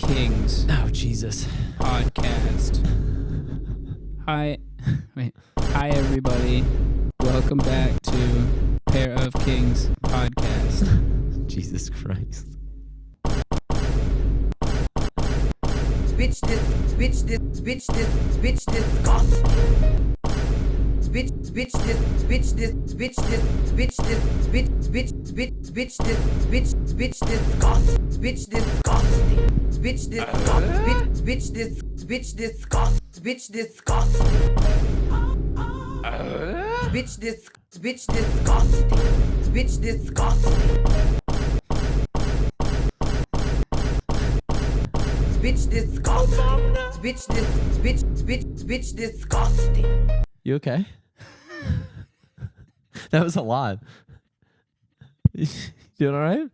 Kings Oh, Jesus. podcast. Hi, everybody. Welcome back to Pair of Kings podcast. Jesus Christ. Bitch this, bitch this, bitch this, bitch this, cost. Bitch this, bitch this, bitch this, bitch this, bitch this, bitch this, cost. Bitch this, cost. Bitch this, cost. Bitch this, cost. Bitch this, cost. Bitch this, cost. Bitch this, cost. Bitch disgusting. Bitch disgusting. You okay? That was a lot. You doing all right?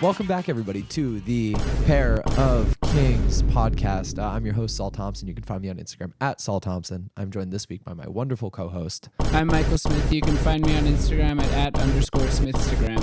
Welcome back, everybody, to the Pair of Kings podcast. I'm your host, Saul Thompson. You can find me on Instagram at Saul Thompson. I'm joined this week by my wonderful co-host. I'm Michael Smith. You can find me on Instagram at @_Smithstagram.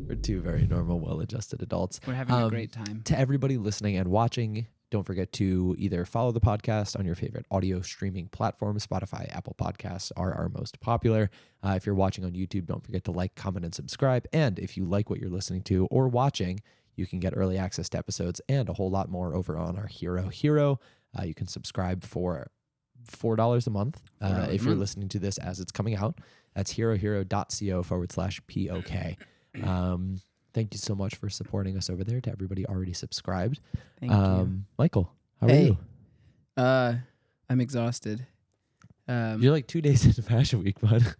We're two very normal, well-adjusted adults. We're having a great time. To everybody listening and watching, don't forget to either follow the podcast on your favorite audio streaming platform. Spotify, Apple Podcasts are our most popular. If you're watching on YouTube, don't forget to like, comment, and subscribe. And if you like what you're listening to or watching, you can get early access to episodes and a whole lot more over on our Hero. You can subscribe for $4 a month if you're listening to this as it's coming out. That's herohero.co/POK. Thank you so much for supporting us over there. To everybody already subscribed. Thank you. Michael, how are you? I'm exhausted. You're like 2 days into Fashion Week, bud.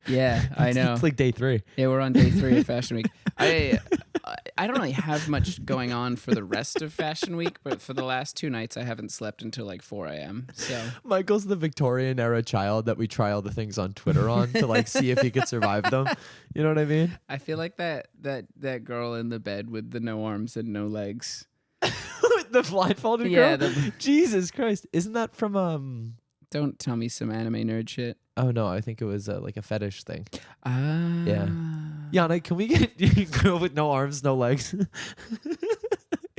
Yeah, I know. It's like day 3. Yeah, we're on day 3 of Fashion Week. I don't really have much going on for the rest of Fashion Week, but for the last 2 nights, I haven't slept until like 4 a.m. So Michael's the Victorian era child that we try all the things on Twitter on to like see if he could survive them. You know what I mean? I feel like that girl in the bed with the no arms and no legs. The blindfolded Yeah, girl? Jesus Christ. Isn't that from Don't tell me some anime nerd shit. Oh no, I think it was like a fetish thing. Yeah. Yana, can we get a girl with no arms, no legs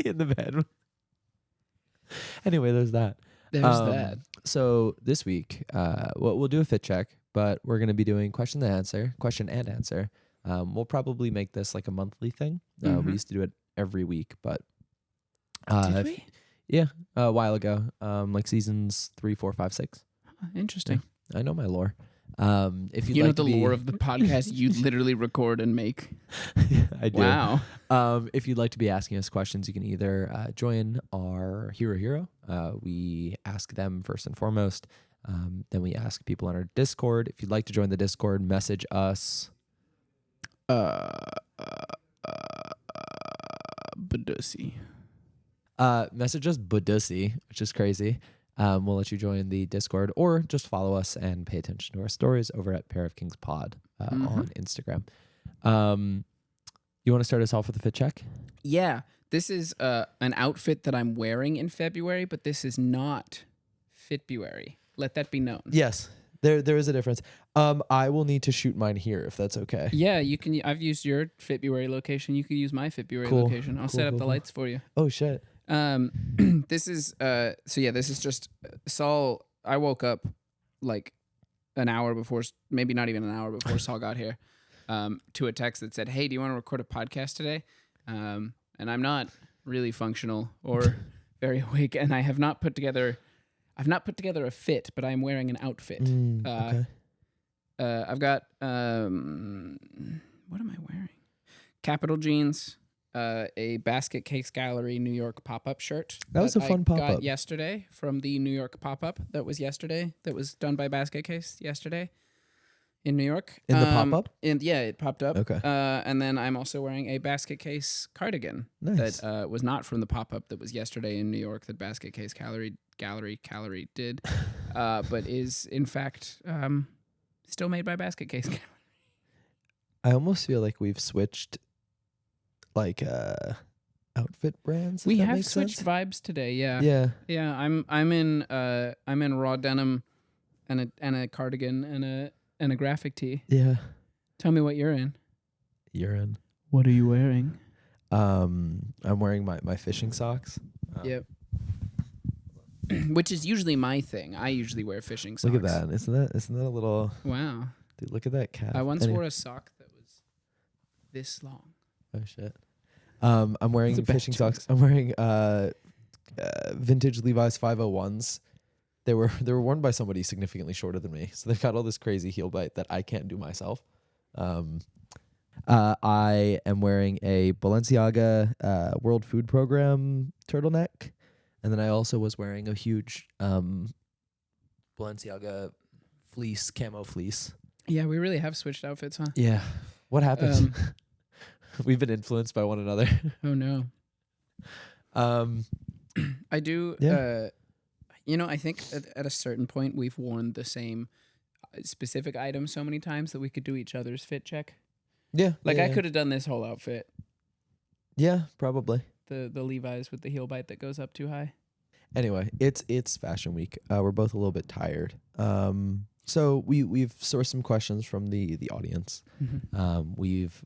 in the bed? Anyway, there's that. There's that. So this week, we'll do a fit check, but we're going to be doing question and answer. We'll probably make this like a monthly thing. We used to do it every week, but Did we? Yeah, a while ago, like seasons 3, 4, 5, 6. Interesting. Yeah, I know my lore. If you know the lore of the podcast, you literally record and make. I do. Wow. If you'd like to be asking us questions, you can either join our Hero. We ask them first and foremost. Then we ask people on our Discord. If you'd like to join the Discord, message us. Badussy. Message us Badussy, which is crazy. We'll let you join the Discord or just follow us and pay attention to our stories over at Pair of Kings Pod on Instagram. You want to start us off with a fit check? Yeah. This is an outfit that I'm wearing in February, but this is not Fitbuary. Let that be known. Yes. There is a difference. I will need to shoot mine here if that's okay. Yeah, you can. I've used your Fitbuary location. You can use my Fitbuary location. I'll set up the lights for you. Oh shit. This is this is just Saul. I woke up like an hour before, maybe not even an hour before Saul got here, to a text that said, "Hey, do you want to record a podcast today?" And I'm not really functional or very awake, and I have not put together. I've not put together a fit, but I'm wearing an outfit. Okay. I've got what am I wearing? Capital jeans. A Basket Case Gallery New York pop-up shirt. That was a fun pop-up. I got yesterday from the New York pop-up that was done by Basket Case yesterday in New York. In the pop-up? And yeah, it popped up. Okay. And then I'm also wearing a Basket Case cardigan that was not from the pop-up that was yesterday in New York that Basket Case Gallery did. but is in fact still made by Basket Case. I almost feel like we've switched like outfit brands. if We that have makes switched sense. vibes today. Yeah. Yeah. I'm in raw denim and a cardigan and a graphic tee. Yeah. Tell me what you're in. You're in. What are you wearing? I'm wearing my fishing socks. Yep. Which is usually my thing. I usually wear fishing socks. Look at that. Isn't that a little Wow. dude, look at that calf. I once wore a sock that was this long. Oh shit. I'm wearing It's a bad fishing socks. choice. I'm wearing vintage Levi's 501s. They were worn by somebody significantly shorter than me. So they've got all this crazy heel bite that I can't do myself. I am wearing a Balenciaga World Food Program turtleneck. And then I also was wearing a huge Balenciaga camo fleece. Yeah, we really have switched outfits, huh? Yeah. What happened? We've been influenced by one another. Oh no. I do. Yeah. I think at a certain point we've worn the same specific item so many times that we could do each other's fit check. Yeah. Like yeah, I yeah. could have done this whole outfit. Yeah, probably. The Levi's with the heel bite that goes up too high. Anyway, it's Fashion Week. We're both a little bit tired. So we've sourced some questions from the audience. Mm-hmm.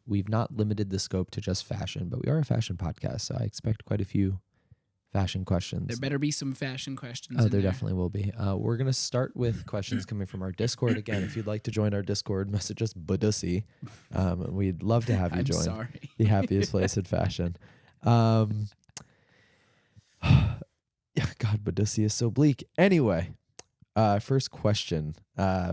We've not limited the scope to just fashion, but we are a fashion podcast, so I expect quite a few fashion questions. There better be some fashion questions. Oh, in there definitely will be. We're gonna start with questions coming from our Discord. Again, if you'd like to join our Discord, message us Baddest. We'd love to have you I'm join. sorry. The happiest place in fashion. Yeah, God, Baddest is so bleak. Anyway, first question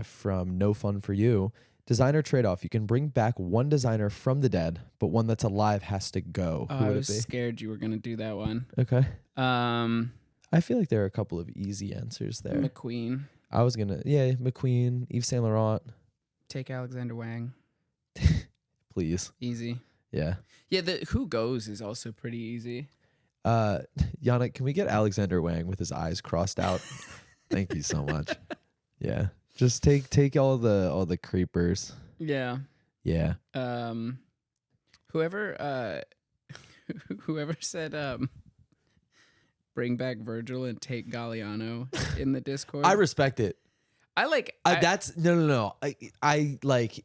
from No Fun For You. Designer TradeOff. You can bring back one designer from the dead, but one that's alive has to go. Oh, Who I would was it be? scared you were gonna do that one. Okay. I I feel like there are a couple of easy answers there. McQueen. I was gonna, McQueen, Yves Saint Laurent, Take Alexander Wang. please. Easy. Yeah. Yeah, the who goes is also pretty easy. Yannick, can we get Alexander Wang with his eyes crossed out? Thank you so much. Yeah. Just take all the creepers. Yeah. Yeah. Whoever said bring back Virgil and take Galliano in the Discord. I respect it. That's No. I like.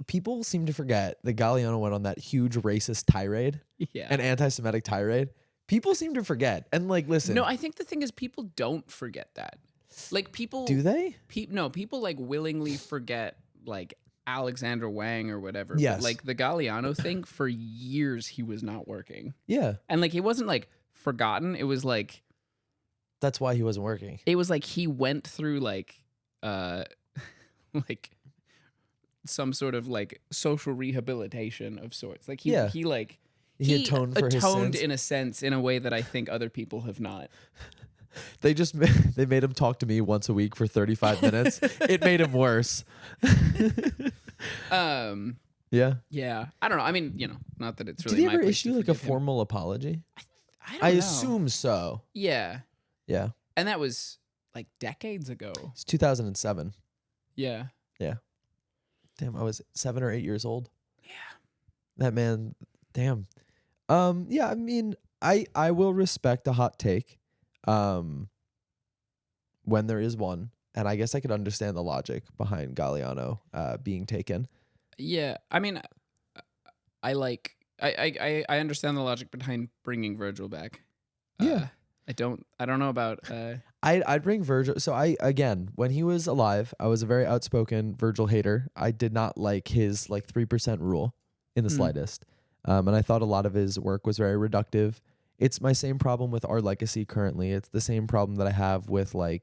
People seem to forget that Galliano went on that huge racist tirade, yeah. an anti-Semitic tirade. People seem to forget. And like, listen. No, I think the thing is people don't forget that. Like people Do they? People like willingly forget like Alexander Wang or whatever. Yes. But, like the Galliano thing, for years he was not working. Yeah. And like he wasn't like forgotten. It was like That's why he wasn't working. it was like he went through like like some sort of like social rehabilitation of sorts. Like he atoned for his sins. in a sense in a way that I think other people have not. They made him talk to me once a week for 35 minutes. It made him worse. Yeah. Yeah. I don't know. I mean, not that it's Did really he my ever place issue to like a forgive him. formal apology? I don't I know. assume so. Yeah. Yeah. And that was like decades ago. It's 2007. Yeah. Damn, I was 7 or 8 years old. Yeah. That man, damn. Yeah, I mean, I will respect a hot take when there is one. And I guess I could understand the logic behind Galliano being taken. Yeah. I mean, I understand the logic behind bringing Virgil back. Yeah. I don't know about I'd bring Virgil. So when he was alive, I was a very outspoken Virgil hater. I did not like his 3% rule in the slightest. And I thought a lot of his work was very reductive. It's my same problem with Our Legacy currently. It's the same problem that I have with I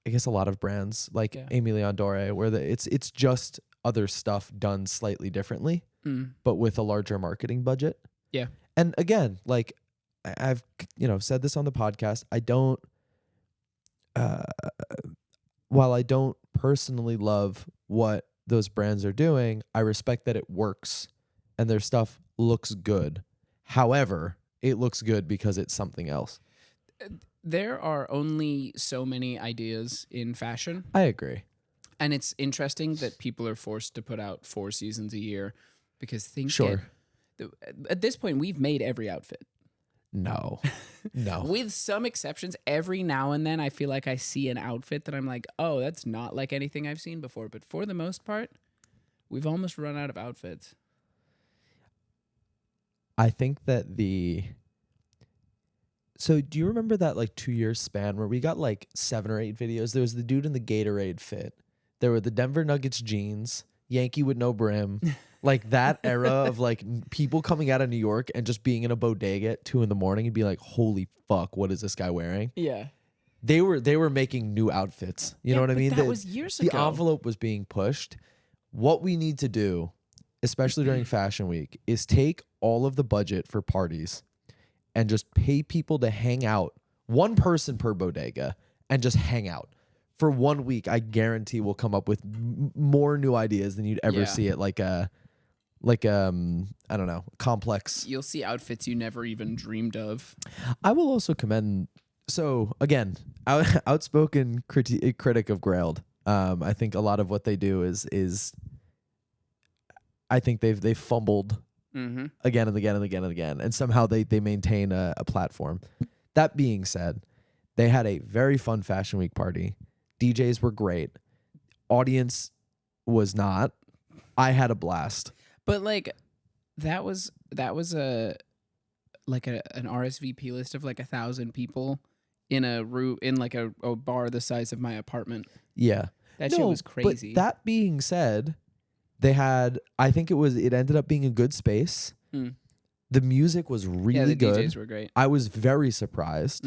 guess a lot of brands like Aimé Leon Dore, where it's just other stuff done slightly differently, but with a larger marketing budget. Yeah. And again, I've said this on the podcast. I don't while I don't personally love what those brands are doing, I respect that it works and their stuff looks good. However, it looks good because it's something else. there are only so many ideas in fashion, I agree. and it's interesting that people are forced to put out 4 seasons a year because things Sure. at this point we've made every outfit. No. With some exceptions, every now and then I feel like I see an outfit that I'm like, oh, that's not like anything I've seen before. But for the most part, we've almost run out of outfits. I think that So do you remember that like 2-year span where we got like 7 or 8 videos? There was the dude in the Gatorade fit. There were the Denver Nuggets jeans, Yankee with no brim. Like that era of like people coming out of New York and just being in a bodega at 2 a.m. and be like, holy fuck, what is this guy wearing? Yeah. They were making new outfits. You know what I mean? That was years ago. The envelope was being pushed. What we need to do, especially during Fashion Week, is take all of the budget for parties and just pay people to hang out, 1 person per bodega, and just hang out. For 1 week, I guarantee we'll come up with more new ideas than you'd ever see at like a I don't know, complex. You'll see outfits you never even dreamed of. I will also commend. So again, outspoken critic of Grailed. I think a lot of what they do is I think they've fumbled again and again and again and again, and somehow they maintain a platform. That being said, they had a very fun Fashion Week party. DJs were great. Audience was not. I had a blast. But like that was a like an RSVP list of like 1,000 people in a room in like a bar the size of my apartment. Yeah. That shit was crazy. But that being said, they had it ended up being a good space. The music was really good. DJs were great. I was very surprised.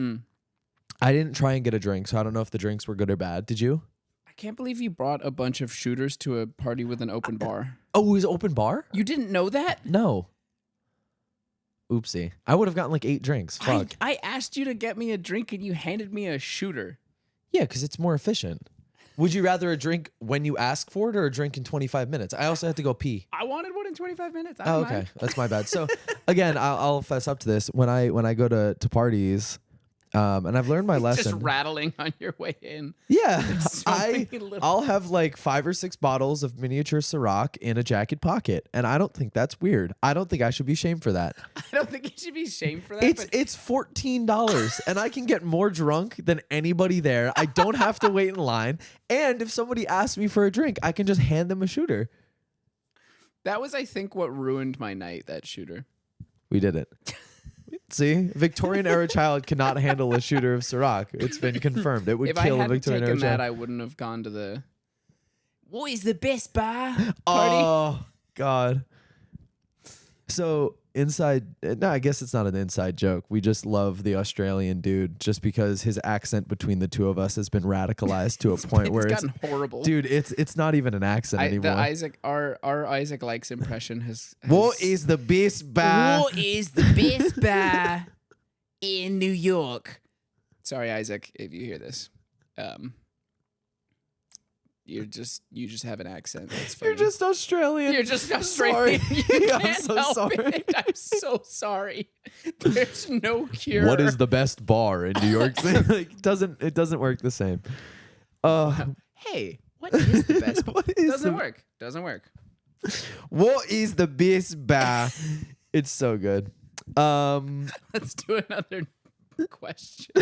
I didn't try and get a drink, so I don't know if the drinks were good or bad. Did you? I can't believe you brought a bunch of shooters to a party with an open bar. Oh, it was open bar? You didn't know that? No. Oopsie. I would have gotten like 8 drinks. Fuck. I asked you to get me a drink and you handed me a shooter. Yeah, because it's more efficient. Would you rather a drink when you ask for it or a drink in 25 minutes? I also had to go pee. I wanted one in 25 minutes. Oh, okay. That's my bad. So again, I'll fess up to this. When I go to parties, and I've learned my lesson. Just rattling on your way in. Yeah, So I'll have like 5 or 6 bottles of miniature Ciroc in a jacket pocket, and I don't think that's weird. I don't think I should be shamed for that. I don't think you should be shamed for that. It's $14, and I can get more drunk than anybody there. I don't have to wait in line, and if somebody asks me for a drink, I can just hand them a shooter. That was, I think, what ruined my night. That shooter. We did it. See, Victorian era child cannot handle a shooter of Ciroc. It's been confirmed. It would kill a Victorian era taken that, child. I wouldn't have gone to the. What is the best bar party? Oh God. So inside, no, I guess it's not an inside joke. We just love the Australian dude just because his accent between the two of us has been radicalized to a point where it's gotten horrible. Dude, it's not even an accent anymore. Our Isaac Likes impression has What is the best bar? What is the best bar in New York? Sorry, Isaac, if you hear this. You just have an accent. That's funny. You're just Australian. You're just Australian. Sorry. I'm so sorry. I'm so sorry. There's no cure. What is the best bar in New York City? Like, it doesn't work the same. Hey, what is the best bar? What is Doesn't work. Doesn't work. What is the best bar? It's so good. Let's do another question.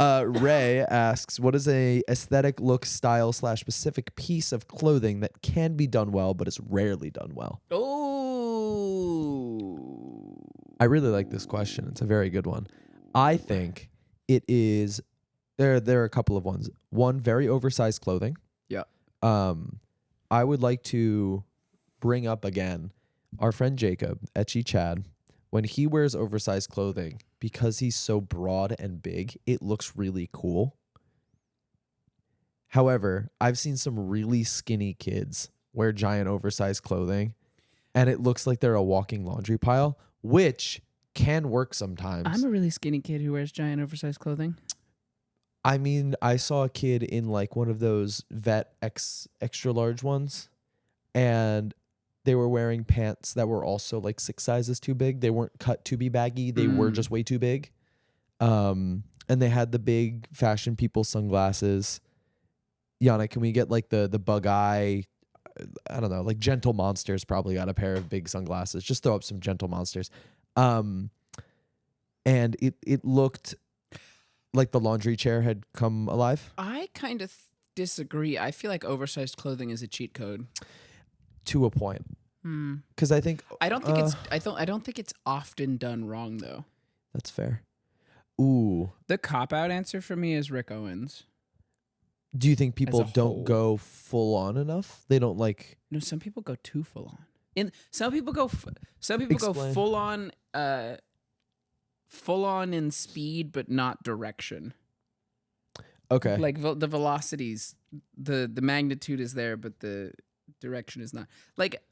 Ray asks, what is a aesthetic look, style / specific piece of clothing that can be done well but is rarely done well? Oh, I really like this question. It's a very good one. I think it is there are a couple of ones. One, very oversized clothing. Yeah. I would like to bring up again our friend Jacob, Etchy Chad. When he wears oversized clothing, because he's so broad and big, it looks really cool. However, I've seen some really skinny kids wear giant oversized clothing, and it looks like they're a walking laundry pile, which can work sometimes. I'm a really skinny kid who wears giant oversized clothing. I mean, I saw a kid in like one of those vet extra large ones, and they were wearing pants that were also like 6 sizes too big. They weren't cut to be baggy. They were just way too big. And they had the big fashion people sunglasses. Yana, can we get like the bug eye? I don't know, like Gentle Monsters probably got a pair of big sunglasses. Just throw up some Gentle Monsters. And it looked like the laundry chair had come alive. I kind of disagree. I feel like oversized clothing is a cheat code. To a point. Because I think I don't think I don't think it's often done wrong though. That's fair. Ooh. The cop-out answer for me is Rick Owens. Do you think people As a don't whole. go full on enough? They don't like. No, some people go too full on. Some people go Explain. full on in speed, but not direction. Okay. Like the velocities, the magnitude is there, but the direction is not. Like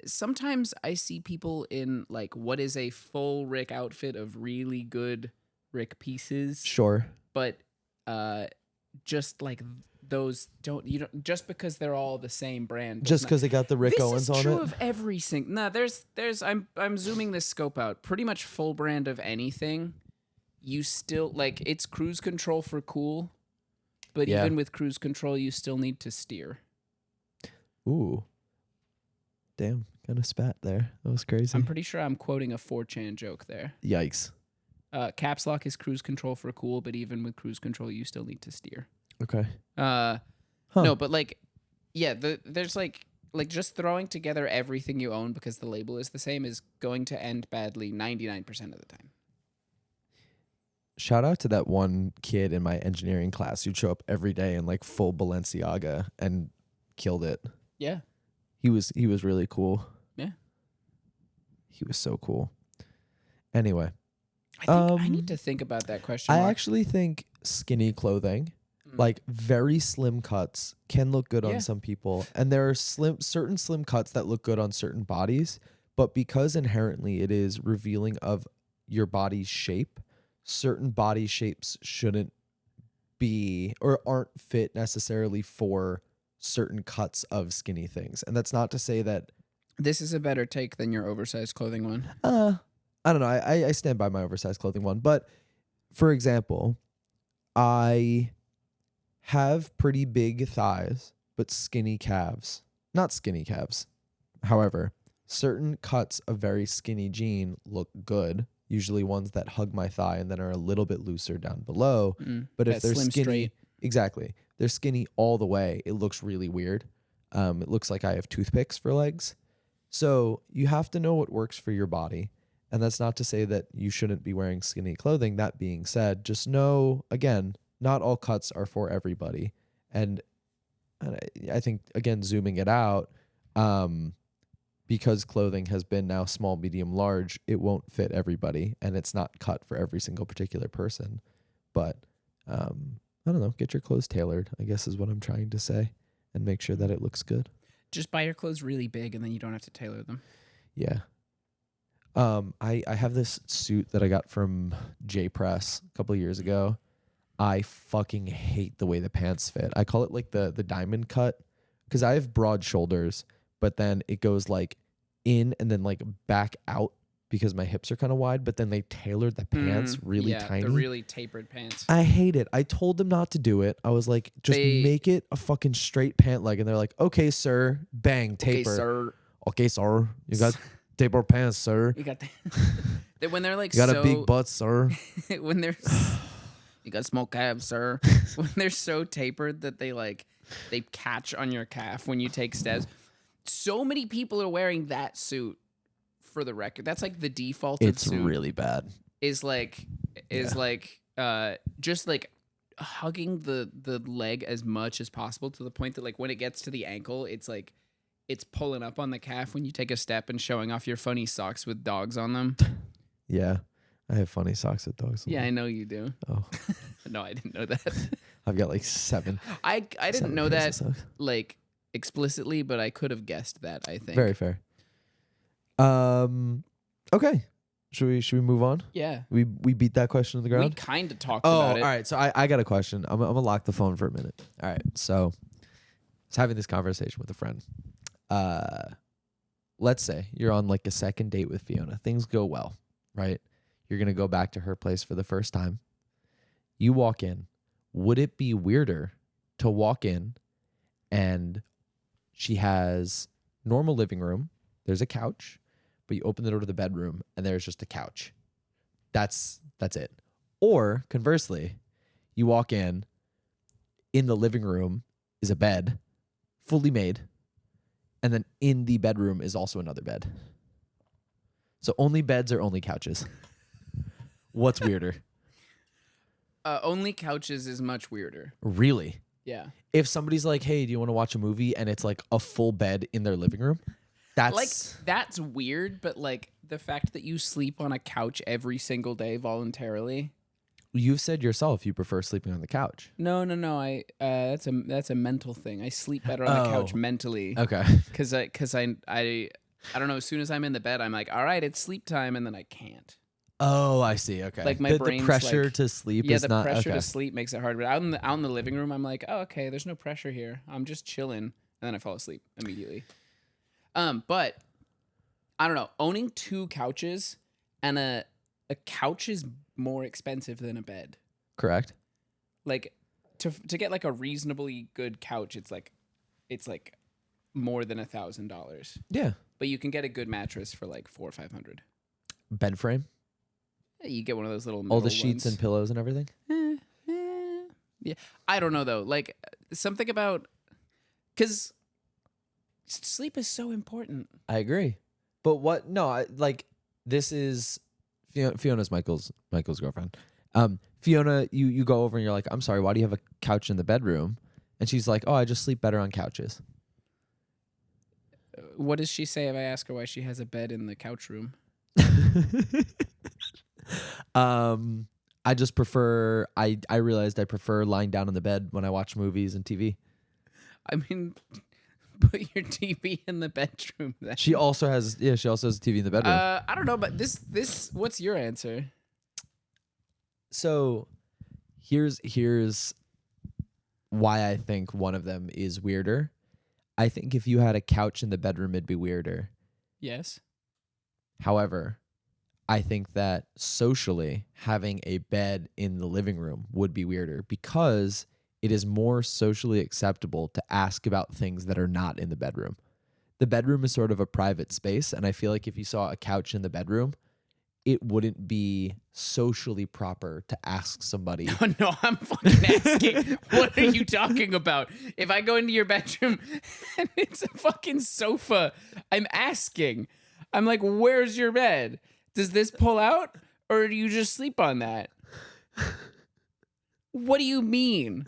sometimes I see people in like what is a full Rick outfit of really good Rick pieces, Sure. but just like those you don't just because they're all the same brand. Just because they got the Rick this Owens is on true it. of every single. No, there's I'm zooming this scope out. Pretty much full brand of anything. You still like it's cruise control for cool, but Yeah. even with cruise control, you still need to steer. Ooh. Damn. Kind of spat there. That was crazy. I'm pretty sure I'm quoting a 4chan joke there. Yikes. Caps lock is cruise control for cool, but even with cruise control, you still need to steer. Okay. No, but like, yeah, there's like just throwing together everything you own because the label is the same is going to end badly 99% of the time. Shout out to that one kid in my engineering class who'd show up every day in like full Balenciaga and killed it. Yeah. He was really cool. Yeah. He was so cool. Anyway, I need to think about that question. I mark. actually think skinny clothing, like very slim cuts, can look good Yeah. on some people, and there are certain slim cuts that look good on certain bodies, but because inherently it is revealing of your body's shape, certain body shapes shouldn't be or aren't fit necessarily for certain cuts of skinny things. And that's not to say that This is a better take than your oversized clothing one. I don't know. I stand by my oversized clothing one. But for example, I have pretty big thighs, but skinny calves. Not skinny calves. However, certain cuts of very skinny jean look good. Usually ones that hug my thigh and then are a little bit looser down below. But if That they're slim skinny, straight. exactly, they're skinny all the way, it looks really weird. It looks like I have toothpicks for legs. So you have to know what works for your body. And that's not to say that you shouldn't be wearing skinny clothing. That being said, just know, again, not all cuts are for everybody. And I think, again, zooming it out, because clothing has been now small, medium, large, it won't fit everybody. And it's not cut for every single particular person. But I don't know, get your clothes tailored, I guess is what I'm trying to say. And make sure that it looks good. Just buy your clothes really big and then you don't have to tailor them. Yeah. I have this suit that I got from J Press a couple of years ago. I fucking hate the way the pants fit. I call it like the diamond cut because I have broad shoulders, but then it goes like in and then like back out because my hips are kind of wide, but then they tailored the pants really tiny. The really tapered pants. I hate it. I told them not to do it. I was like, just make it a fucking straight pant leg. And they're like, okay, sir. Bang, taper. Okay, sir. Okay, sir. You got taper pants, sir. You got when they're like You got a big butt, sir. when they're you got small calves, sir. When they're so tapered that they catch on your calf when you take steps. So many people are wearing that suit. For the record, that's like the defaulted suit. It's really bad. Is just like hugging the leg as much as possible to the point that like when it gets to the ankle, it's like it's pulling up on the calf when you take a step and showing off your funny socks with dogs on them. Yeah. I have funny socks with dogs on Yeah, them. I know you do. Oh. No, I didn't know that. I've got like 7. I didn't 7 know pairs that of socks. like explicitly, but I could have guessed that, I think. Very fair. Okay. Should we move on? Yeah. We beat that question to the We ground? kind of talked Oh, about it. all right. So I got a question. I'm gonna lock the phone for a minute. All right. So I was having this conversation with a friend. let's say you're on like a second date with Fiona. Things go well, right? You're going to go back to her place for the first time. You walk in. Would it be weirder to walk in and she has normal living room, there's a couch, but you open the door to the bedroom and there's just a couch. That's it. Or conversely, you walk in the living room is a bed, fully made, and then in the bedroom is also another bed. So only beds or only couches? What's weirder? Only couches is much weirder. Really? Yeah. If somebody's like, hey, do you want to watch a movie? And it's like a full bed in their living room. That's weird, but like the fact that you sleep on a couch every single day voluntarily. You've said yourself you prefer sleeping on the couch. No. I that's a mental thing. I sleep better on the couch mentally. Okay. Cause I don't know. As soon as I'm in the bed, I'm like, all right, it's sleep time, and then I can't. Oh, I see. Okay. Like my brain's the pressure like, to sleep yeah, is the not pressure okay. to sleep makes it hard. But out in the living room, I'm like, oh, okay, there's no pressure here. I'm just chilling, and then I fall asleep immediately. But I don't know. Owning two couches and a couch is more expensive than a bed. Correct. Like to get like a reasonably good couch, it's like more than $1,000. Yeah. But you can get a good mattress for like $400 or $500. Bed frame. You get one of those little All the metal sheets ones. and pillows and everything. Yeah, I don't know though. Like something about because sleep is so important. I agree. But what? No, this is Fiona's Michael's girlfriend. Fiona, you go over and you're like, I'm sorry, why do you have a couch in the bedroom? And she's like, oh, I just sleep better on couches. What does she say if I ask her why she has a bed in the couch room? I just prefer. I realized I prefer lying down in the bed when I watch movies and TV. I mean, put your TV in the bedroom. Then. She also has a TV in the bedroom. I don't know, but this. What's your answer? So, here's why I think one of them is weirder. I think if you had a couch in the bedroom, it'd be weirder. Yes. However, I think that socially having a bed in the living room would be weirder because it is more socially acceptable to ask about things that are not in the bedroom. The bedroom is sort of a private space, and I feel like if you saw a couch in the bedroom, it wouldn't be socially proper to ask somebody. No, I'm fucking asking. What are you talking about? If I go into your bedroom and it's a fucking sofa, I'm asking. I'm like, where's your bed? Does this pull out or do you just sleep on that? What do you mean?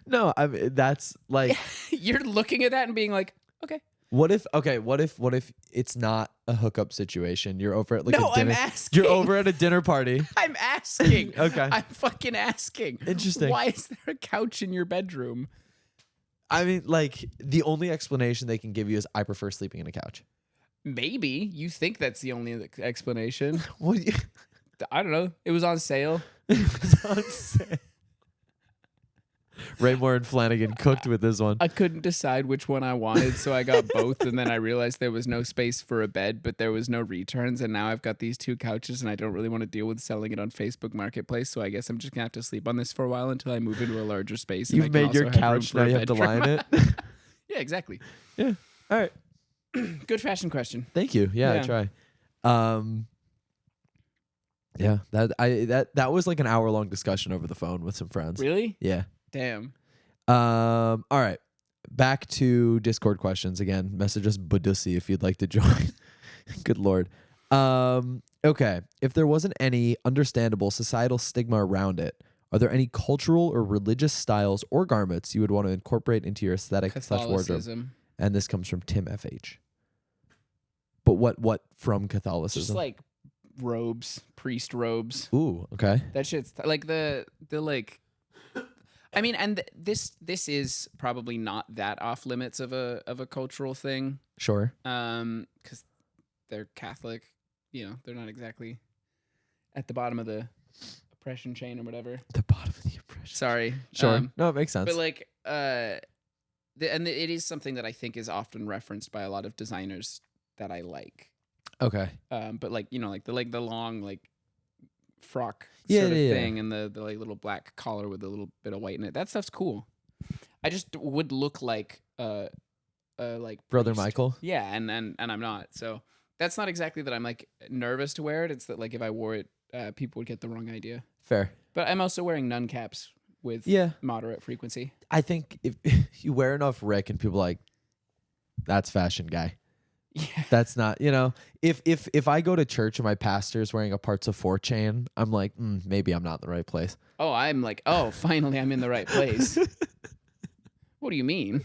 No, I mean, that's like you're looking at that and being like, okay. What if it's not a hookup situation? You're over at like no, a dinner. I'm asking. You're over at a dinner party. I'm asking. Okay. I'm fucking asking. Interesting. Why is there a couch in your bedroom? I mean, like the only explanation they can give you is I prefer sleeping in a couch. Maybe you think that's the only explanation. What? I don't know. It was on sale. It was on sale. Raymore and Flanagan cooked with this one. I couldn't decide which one I wanted, so I got both, and then I realized there was no space for a bed, but there was no returns, and now I've got these two couches, and I don't really want to deal with selling it on Facebook Marketplace, so I guess I'm just going to have to sleep on this for a while until I move into a larger space. You've made your couch, now you have to lie in it. Yeah, exactly. Yeah. All right. Good fashion question. Thank you. Yeah, I try. Yeah, that was like an hour-long discussion over the phone with some friends. Really? Yeah. Damn. All right. Back to Discord questions again. Message us Badussy if you'd like to join. Good Lord. Okay. If there wasn't any understandable societal stigma around it, are there any cultural or religious styles or garments you would want to incorporate into your aesthetic / wardrobe? Catholicism. And this comes from Tim FH. But what from Catholicism? Just like robes, priest robes. Ooh, okay. That shit's like the like. I mean, and this is probably not that off limits of a cultural thing. Sure. Because they're Catholic, they're not exactly at the bottom of the oppression chain or whatever. The bottom of the oppression. Sorry. Sure. No, it makes sense. But like, it is something that I think is often referenced by a lot of designers that I like. Okay. But like, you know, like the long like frock Yeah, sort of yeah, yeah. thing and the like little black collar with a little bit of white in it. That stuff's cool. I just would look like like Brother priest. Michael. Yeah, and I'm not. So that's not exactly that I'm like nervous to wear it. It's that like if I wore it, people would get the wrong idea. Fair. But I'm also wearing nun caps with moderate frequency. I think if you wear enough Rick and people are like, that's fashion guy. Yeah. That's not, you know, if I go to church and my pastor's wearing a Parts of 4 chain, I'm like, maybe I'm not in the right place. Oh, I'm like, oh, finally I'm in the right place. What do you mean?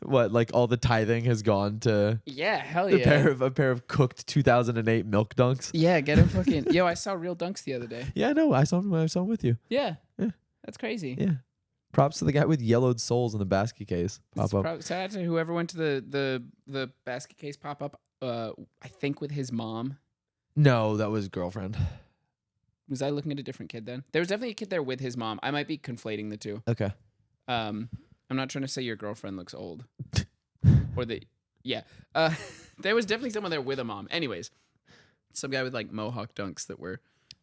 What, like all the tithing has gone to Yeah, hell a yeah. pair of cooked 2008 milk dunks? Yeah, get him fucking. Yo, I saw real dunks the other day. Yeah, no, I saw him with you. Yeah. Yeah. That's crazy. Yeah. Props to the guy with yellowed soles in the basket case. Pop up. Shout out to whoever went to the basket case pop up. I think with his mom. No, that was girlfriend. Was I looking at a different kid then? There was definitely a kid there with his mom. I might be conflating the two. Okay. I'm not trying to say your girlfriend looks old. Or yeah. There was definitely someone there with a mom. Anyways, some guy with like mohawk dunks that were,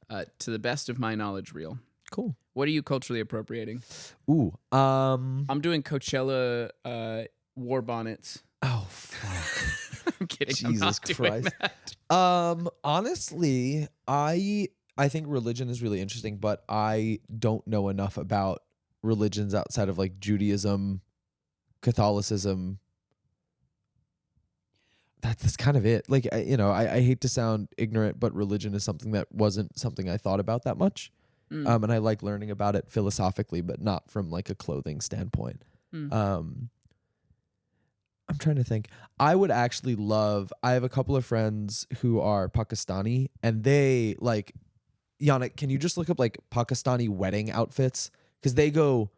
to the best of my knowledge, real. Cool. What are you culturally appropriating? Ooh. I'm doing Coachella war bonnets. Oh fuck. I'm kidding. Jesus I'm not doing Christ. that. Honestly, I think religion is really interesting, but I don't know enough about religions outside of like Judaism, Catholicism. That's kind of it. Like, I hate to sound ignorant, but religion is something that wasn't something I thought about that much. And I like learning about it philosophically, but not from like a clothing standpoint. I'm trying to think. I would actually I have a couple of friends who are Pakistani, and they like, Yannick, can you just look up like Pakistani wedding outfits? Because they go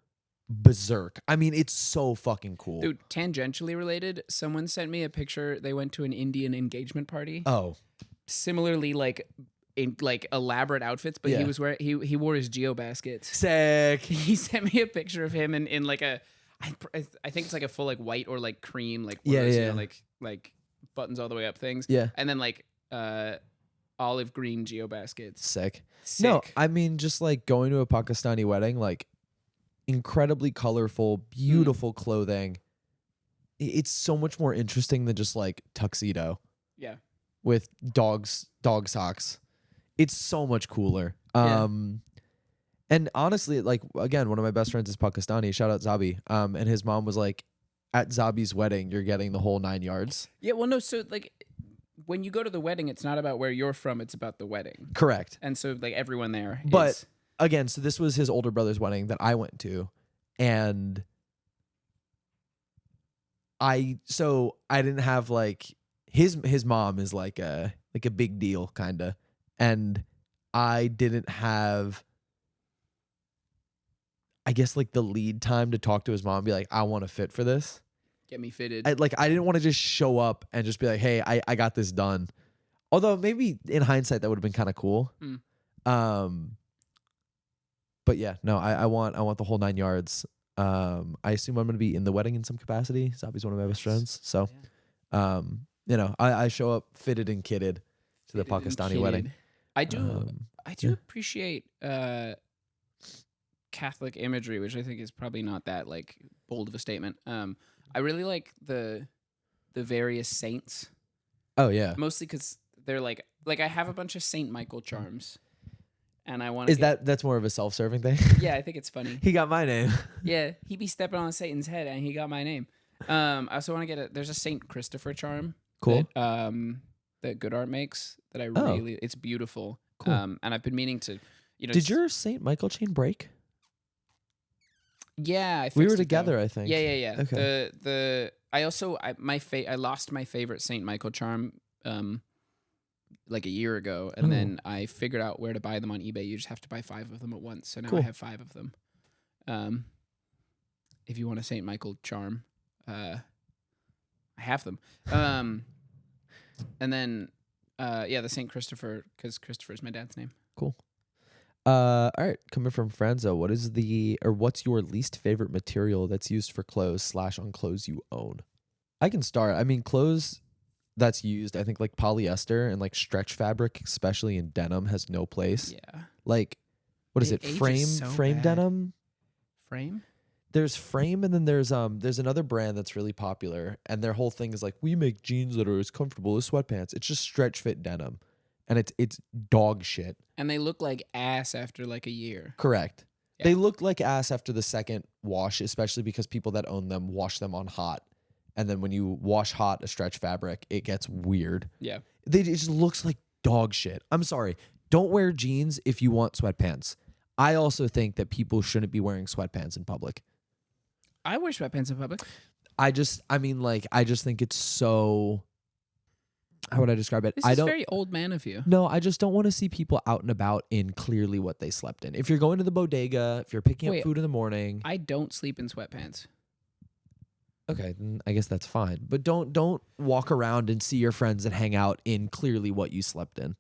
berserk. I mean, it's so fucking cool. Dude, tangentially related, someone sent me a picture. They went to an Indian engagement party. Oh. Similarly, like in like elaborate outfits, but Yeah. he was wearing he wore his geo baskets. Sick. He sent me a picture of him in like a I think it's like a full like white or like cream like one of those, you know, like buttons all the way up things. Yeah. And then like olive green geo baskets. Sick. Sick. No, I mean, just like going to a Pakistani wedding, like incredibly colorful, beautiful clothing. It's so much more interesting than just like tuxedo. Yeah. With dog socks. It's so much cooler. Yeah. And honestly, like, again, one of my best friends is Pakistani. Shout out Zabi. And his mom was like, at Zabi's wedding, you're getting the whole 9 yards. Yeah, well, no, so like when you go to the wedding, it's not about where you're from, it's about the wedding. Correct. And so like everyone there But is, again, so this was his older brother's wedding that I went to. And I didn't have like his mom is like a big deal kind of, and I didn't have, I guess, like the lead time to talk to his mom and be like, I want to fit for this. get me fitted. I didn't want to just show up and just be like, hey, I got this done. Although maybe in hindsight that would have been kind of cool. But yeah, no, I want the whole 9 yards. I assume I'm going to be in the wedding in some capacity. Zabi's one of my best friends. So, I show up fitted and kitted to the Pakistani wedding. I do appreciate Catholic imagery, which I think is probably not that like bold of a statement. I really like the various saints. Oh yeah. Mostly because they're like I have a bunch of Saint Michael charms, and I want. That's more of a self-serving thing? Yeah, I think it's funny. He got my name. Yeah, he be stepping on Satan's head, and he got my name. I also want to get there's a Saint Christopher charm. Cool. That Good Art makes that I really it's beautiful. Cool. And I've been meaning to, Did your St. Michael chain break? Yeah, I we were fixed it, together, though. I think. Yeah. Okay. I lost my favorite Saint Michael charm like a year ago, and then I figured out where to buy them on eBay. You just have to buy 5 of them at once. So now I have 5 of them. If you want a Saint Michael charm, I have them. And then the Saint Christopher, because Christopher is my dad's name. Cool. All right, coming from Franzo, what's your least favorite material that's used for clothes / on clothes you own? I can start. I mean, clothes that's used, I think like polyester and like stretch fabric, especially in denim, has no place. Yeah. Like, what is It it? ages Frame so bad. denim? Frame? There's Frame, and then there's another brand that's really popular, and their whole thing is like, we make jeans that are as comfortable as sweatpants. It's just stretch fit denim, and it's dog shit. And they look like ass after like a year. Correct. Yeah. They look like ass after the second wash, especially because people that own them wash them on hot, and then when you wash hot a stretch fabric, it gets weird. Yeah. It just looks like dog shit. I'm sorry. Don't wear jeans if you want sweatpants. I also think that people shouldn't be wearing sweatpants in public. I wear sweatpants in public. I just think it's so. How would I describe it? This I is don't. very old man of you. No, I just don't want to see people out and about in clearly what they slept in. If you're going to the bodega, if you're picking Wait, up food in the morning, I don't sleep in sweatpants. okay, then I guess that's fine. But don't walk around and see your friends and hang out in clearly what you slept in.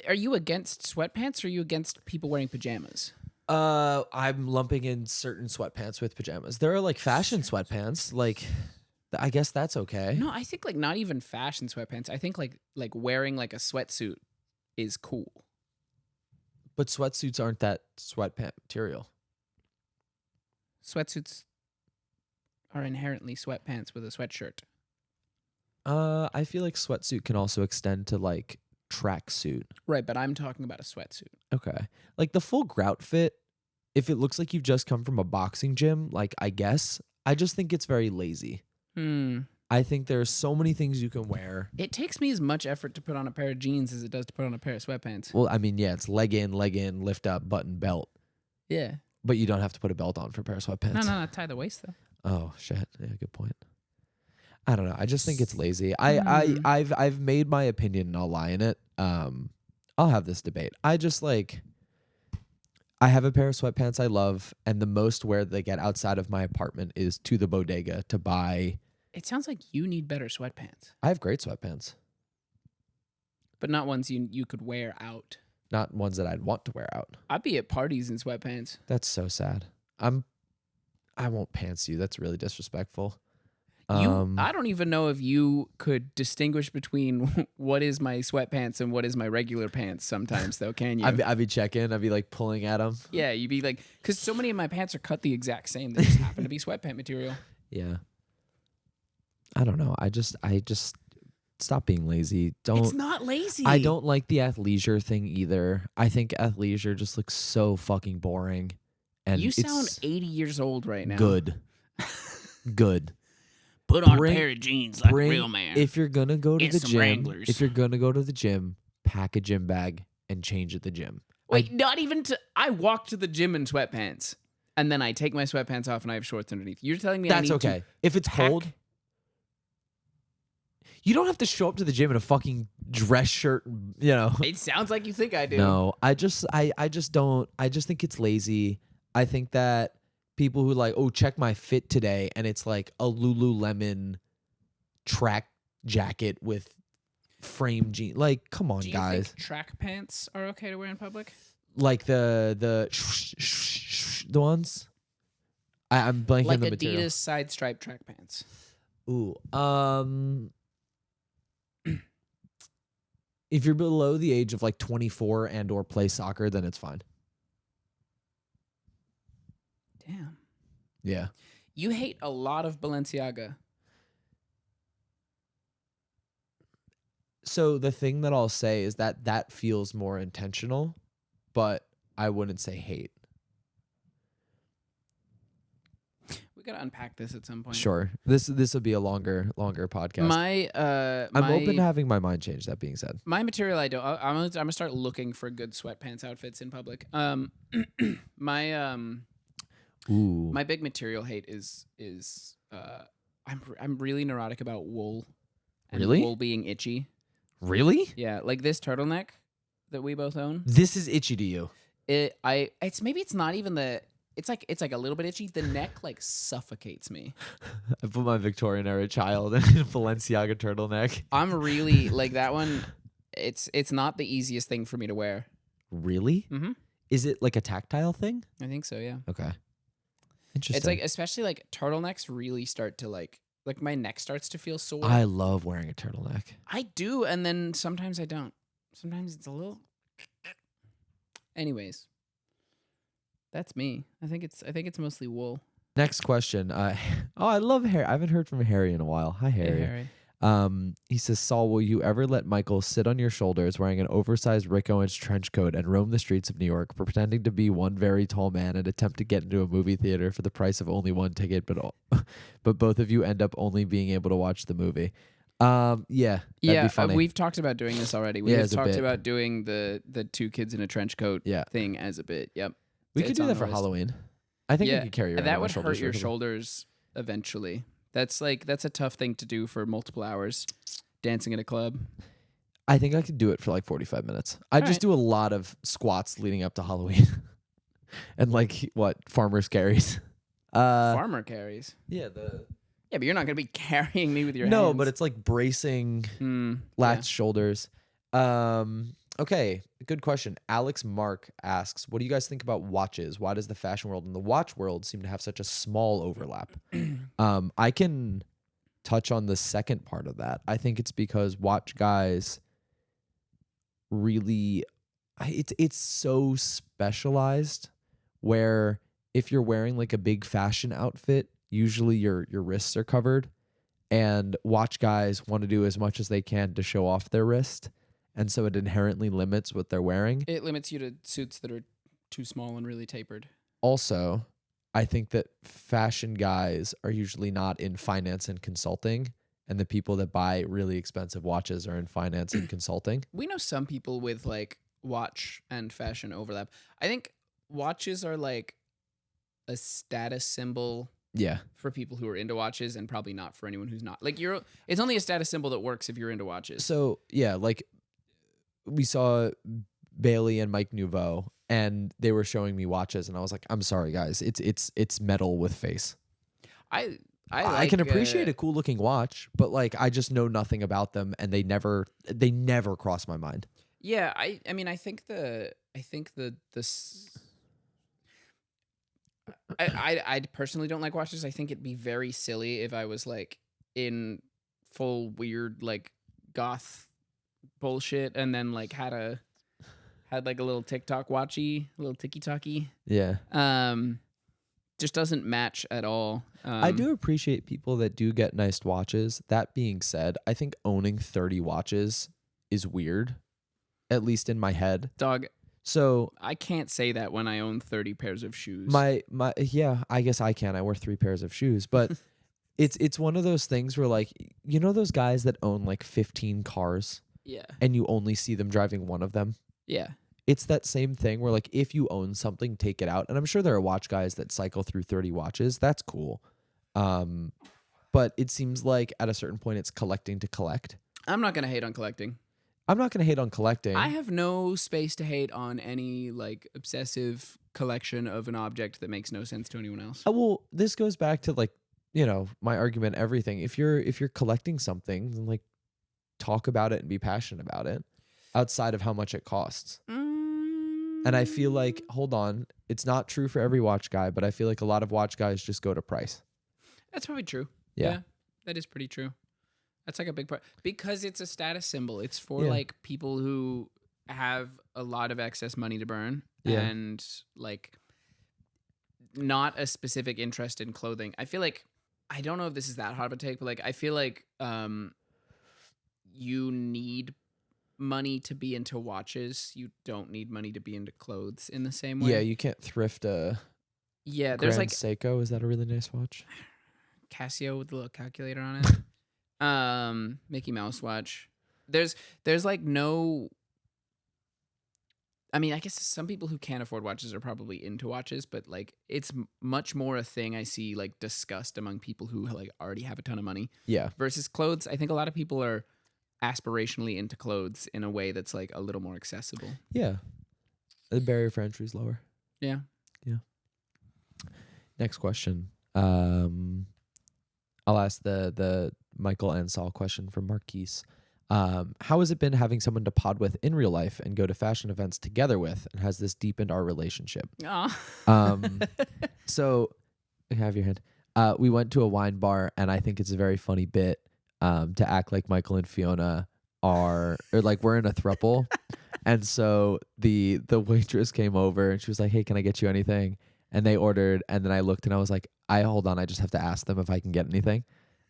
Are you against sweatpants or are you against people wearing pajamas? I'm lumping in certain sweatpants with pajamas. There are like fashion sweatpants. Like, I guess that's okay. No, I think like not even fashion sweatpants. I think like wearing like a sweatsuit is cool. But sweatsuits aren't that sweatpant material. Sweatsuits are inherently sweatpants with a sweatshirt. I feel like sweatsuit can also extend to like tracksuit. Right, but I'm talking about a sweatsuit. Okay. Like the full grout fit, if it looks like you've just come from a boxing gym, like I guess, I just think it's very lazy. I think there's so many things you can wear. It takes me as much effort to put on a pair of jeans as it does to put on a pair of sweatpants. Well, I mean, yeah, it's leg in, lift up, button, belt. Yeah. But you don't have to put a belt on for a pair of sweatpants. No, tie the waist though. Oh shit! Yeah, good point. I don't know. I just think it's lazy. I've made my opinion and I'll lie in it. I'll have this debate. I just like. I have a pair of sweatpants I love, and the most wear they get outside of my apartment is to the bodega to buy. It sounds like you need better sweatpants, I have great sweatpants, but not ones you could wear out. not ones that I'd want to wear out. I'd be at parties in sweatpants. That's so sad. I won't pants you. That's really disrespectful. I don't even know if you could distinguish between what is my sweatpants and what is my regular pants sometimes, though, can you? I'd be checking. I'd be like pulling at them. Yeah, you'd be like, because so many of my pants are cut the exact same. They just happen to be sweatpant material. Yeah. I don't know. I just stop being lazy. It's not lazy. I don't like the athleisure thing either. I think athleisure just looks so fucking boring. And You sound it's 80 years old right now. good. Good. Put on Bring- a pair of jeans like a real man. If you're gonna go to Get the some gym, Wranglers. if you're gonna go to the gym, pack a gym bag and change at the gym. Wait, not even to. I walk to the gym in sweatpants, and then I take my sweatpants off and I have shorts underneath. You're telling me I That's need okay. to If it's pack- cold, you don't have to show up to the gym in a fucking dress shirt, you know. It sounds like you think I do. No, I just don't. I just think it's lazy. I think that people who like, oh, check my fit today, and it's like a Lululemon track jacket with frame jeans. Like, come on, Do you guys. think track pants are okay to wear in public? Like the ones. I'm blanking Like on the Adidas material. side stripe track pants. Ooh, if you're below the age of like 24 and or play soccer, then it's fine. Damn. Yeah. You hate a lot of Balenciaga. So the thing that I'll say is that feels more intentional, but I wouldn't say hate. We gotta unpack this at some point. Sure. This will be a longer podcast. I'm open to having my mind changed, that being said. My material, I'm gonna start looking for good sweatpants outfits in public. Ooh. My big material hate is I'm really neurotic about wool. And Really? Wool being itchy. Really? Yeah, like this turtleneck that we both own. This is itchy to you. It's not even the. It's like a little bit itchy. The neck like suffocates me. I put my Victorian era child in a Balenciaga turtleneck. I'm really like that one. It's not the easiest thing for me to wear. Really? Mm-hmm. Is it like a tactile thing? I think so, yeah. Okay. Interesting. It's like, especially like turtlenecks really start to like my neck starts to feel sore. I love wearing a turtleneck. I do, and then sometimes I don't. Sometimes it's a little. Anyways, that's me. I think it's mostly wool. Next question. I love Harry. I haven't heard from Harry in a while. Hi, Harry. Hey, Harry. He says, Saul, will you ever let Michael sit on your shoulders wearing an oversized Rick Owens trench coat and roam the streets of New York, pretending to be one very tall man and attempt to get into a movie theater for the price of only one ticket, but both of you end up only being able to watch the movie? Yeah, that'd be funny. We've talked about doing this already. We Yeah, have as a talked bit. about doing the two kids in a trench coat Yeah. thing as a bit. Yep. We could It's do on that the for list. Halloween. I think we could carry around that on would our hurt your shoulders. shoulders eventually. That's a tough thing to do for multiple hours, dancing at a club. I think I could do it for like 45 minutes. I All just right. do a lot of squats leading up to Halloween. And like farmer's carries. Farmer carries. Yeah, Yeah, but you're not gonna be carrying me with your hands. no, but it's like bracing lats, shoulders. Okay, good question. Alex Mark asks, what do you guys think about watches? Why does the fashion world and the watch world seem to have such a small overlap? I can touch on the second part of that. I think it's because watch guys really, it's so specialized, where if you're wearing like a big fashion outfit, usually your wrists are covered, and watch guys want to do as much as they can to show off their wrist. And so it inherently limits what they're wearing. It limits you to suits that are too small and really tapered. Also, I think that fashion guys are usually not in finance and consulting, and the people that buy really expensive watches are in finance and consulting. We know some people with like watch and fashion overlap. I think watches are like a status symbol Yeah. for people who are into watches, and probably not for anyone who's not. Like it's only a status symbol that works if you're into watches. So, yeah, like we saw Bailey and Mike Nouveau, and they were showing me watches, and I was like, I'm sorry, guys. It's metal with face. I can appreciate a cool looking watch, but like I just know nothing about them, and they never cross my mind. Yeah, I mean, I think I personally don't like watches. I think it'd be very silly if I was like in full weird like goth bullshit and then like had like a little TikTok watchy, a little tiki-talky. Yeah. Just doesn't match at all. I do appreciate people that do get nice watches. That being said, I think owning 30 watches is weird, at least in my head. Dog, So I can't say that when I own 30 pairs of shoes. yeah, I guess I can. I wear 3 pairs of shoes, but it's one of those things where like, you know those guys that own like 15 cars Yeah. and you only see them driving one of them? Yeah. It's that same thing where like if you own something, take it out. And I'm sure there are watch guys that cycle through 30 watches. That's cool. But it seems like at a certain point it's collecting to collect. I'm not going to hate on collecting. I'm not going to hate on collecting. I have no space to hate on any like obsessive collection of an object that makes no sense to anyone else. Well, this goes back to like, you know, my argument, everything. If you're collecting something, then like talk about it and be passionate about it outside of how much it costs. And I feel like, hold on, it's not true for every watch guy, but I feel like a lot of watch guys just go to price. That's probably true. Yeah. That is pretty true. That's like a big part because it's a status symbol. It's for Yeah. like people who have a lot of excess money to burn Yeah. and like not a specific interest in clothing. I feel like, I don't know if this is that hot of a take, but like I feel like you need money to be into watches. You don't need money to be into clothes in the same way. Yeah, you can't thrift a Yeah, Grand there's like Seiko. Is that a really nice watch? Casio with a little calculator on it. Mickey Mouse watch. There's like no. I mean, I guess some people who can't afford watches are probably into watches, but like it's much more a thing I see like discussed among people who like already have a ton of money Yeah. versus clothes. I think a lot of people are aspirationally into clothes in a way that's like a little more accessible. Yeah. The barrier for entry is lower. Yeah. Next question. I'll ask the Michael and Saul question from Marquise. How has it been having someone to pod with in real life and go to fashion events together with, and has this deepened our relationship? So have your hand. We went to a wine bar, and I think it's a very funny bit to act like Michael and Fiona are, or like we're in a throuple. And so the waitress came over and she was like, "Hey, can I get you anything?" And they ordered, and then I looked and I was like, hold on, I just have to ask them if I can get anything.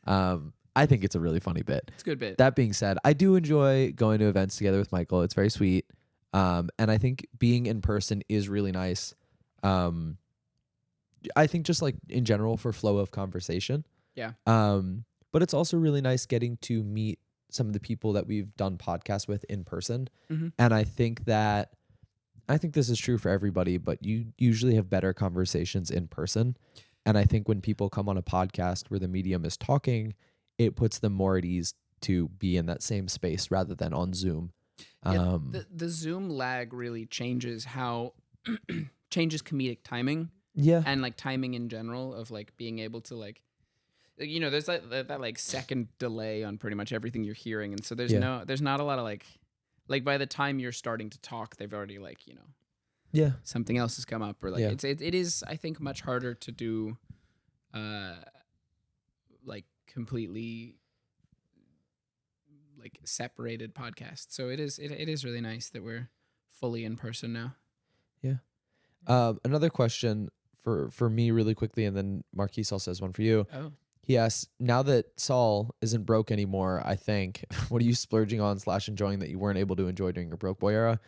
I think it's a really funny bit. It's a good bit. That being said, I do enjoy going to events together with Michael. It's very sweet. And I think being in person is really nice. I think just like in general for flow of conversation. Yeah. But it's also really nice getting to meet some of the people that we've done podcasts with in person. Mm-hmm. And I think this is true for everybody, but you usually have better conversations in person. And I think when people come on a podcast where the medium is talking, it puts them more at ease to be in that same space rather than on Zoom. Yeah, the Zoom lag really changes changes comedic timing. Yeah. And like timing in general of like being able to like, there's that like second delay on pretty much everything you're hearing. And so there's not a lot of like by the time you're starting to talk, they've already like, something else has come up, or like it is, I think, much harder to do like completely like separated podcasts. So it is really nice that we're fully in person now. Yeah. Another question for me really quickly, and then Marquise also has one for you. Oh. He asks, now that Saul isn't broke anymore, I think, what are you splurging on / enjoying that you weren't able to enjoy during your broke boy era?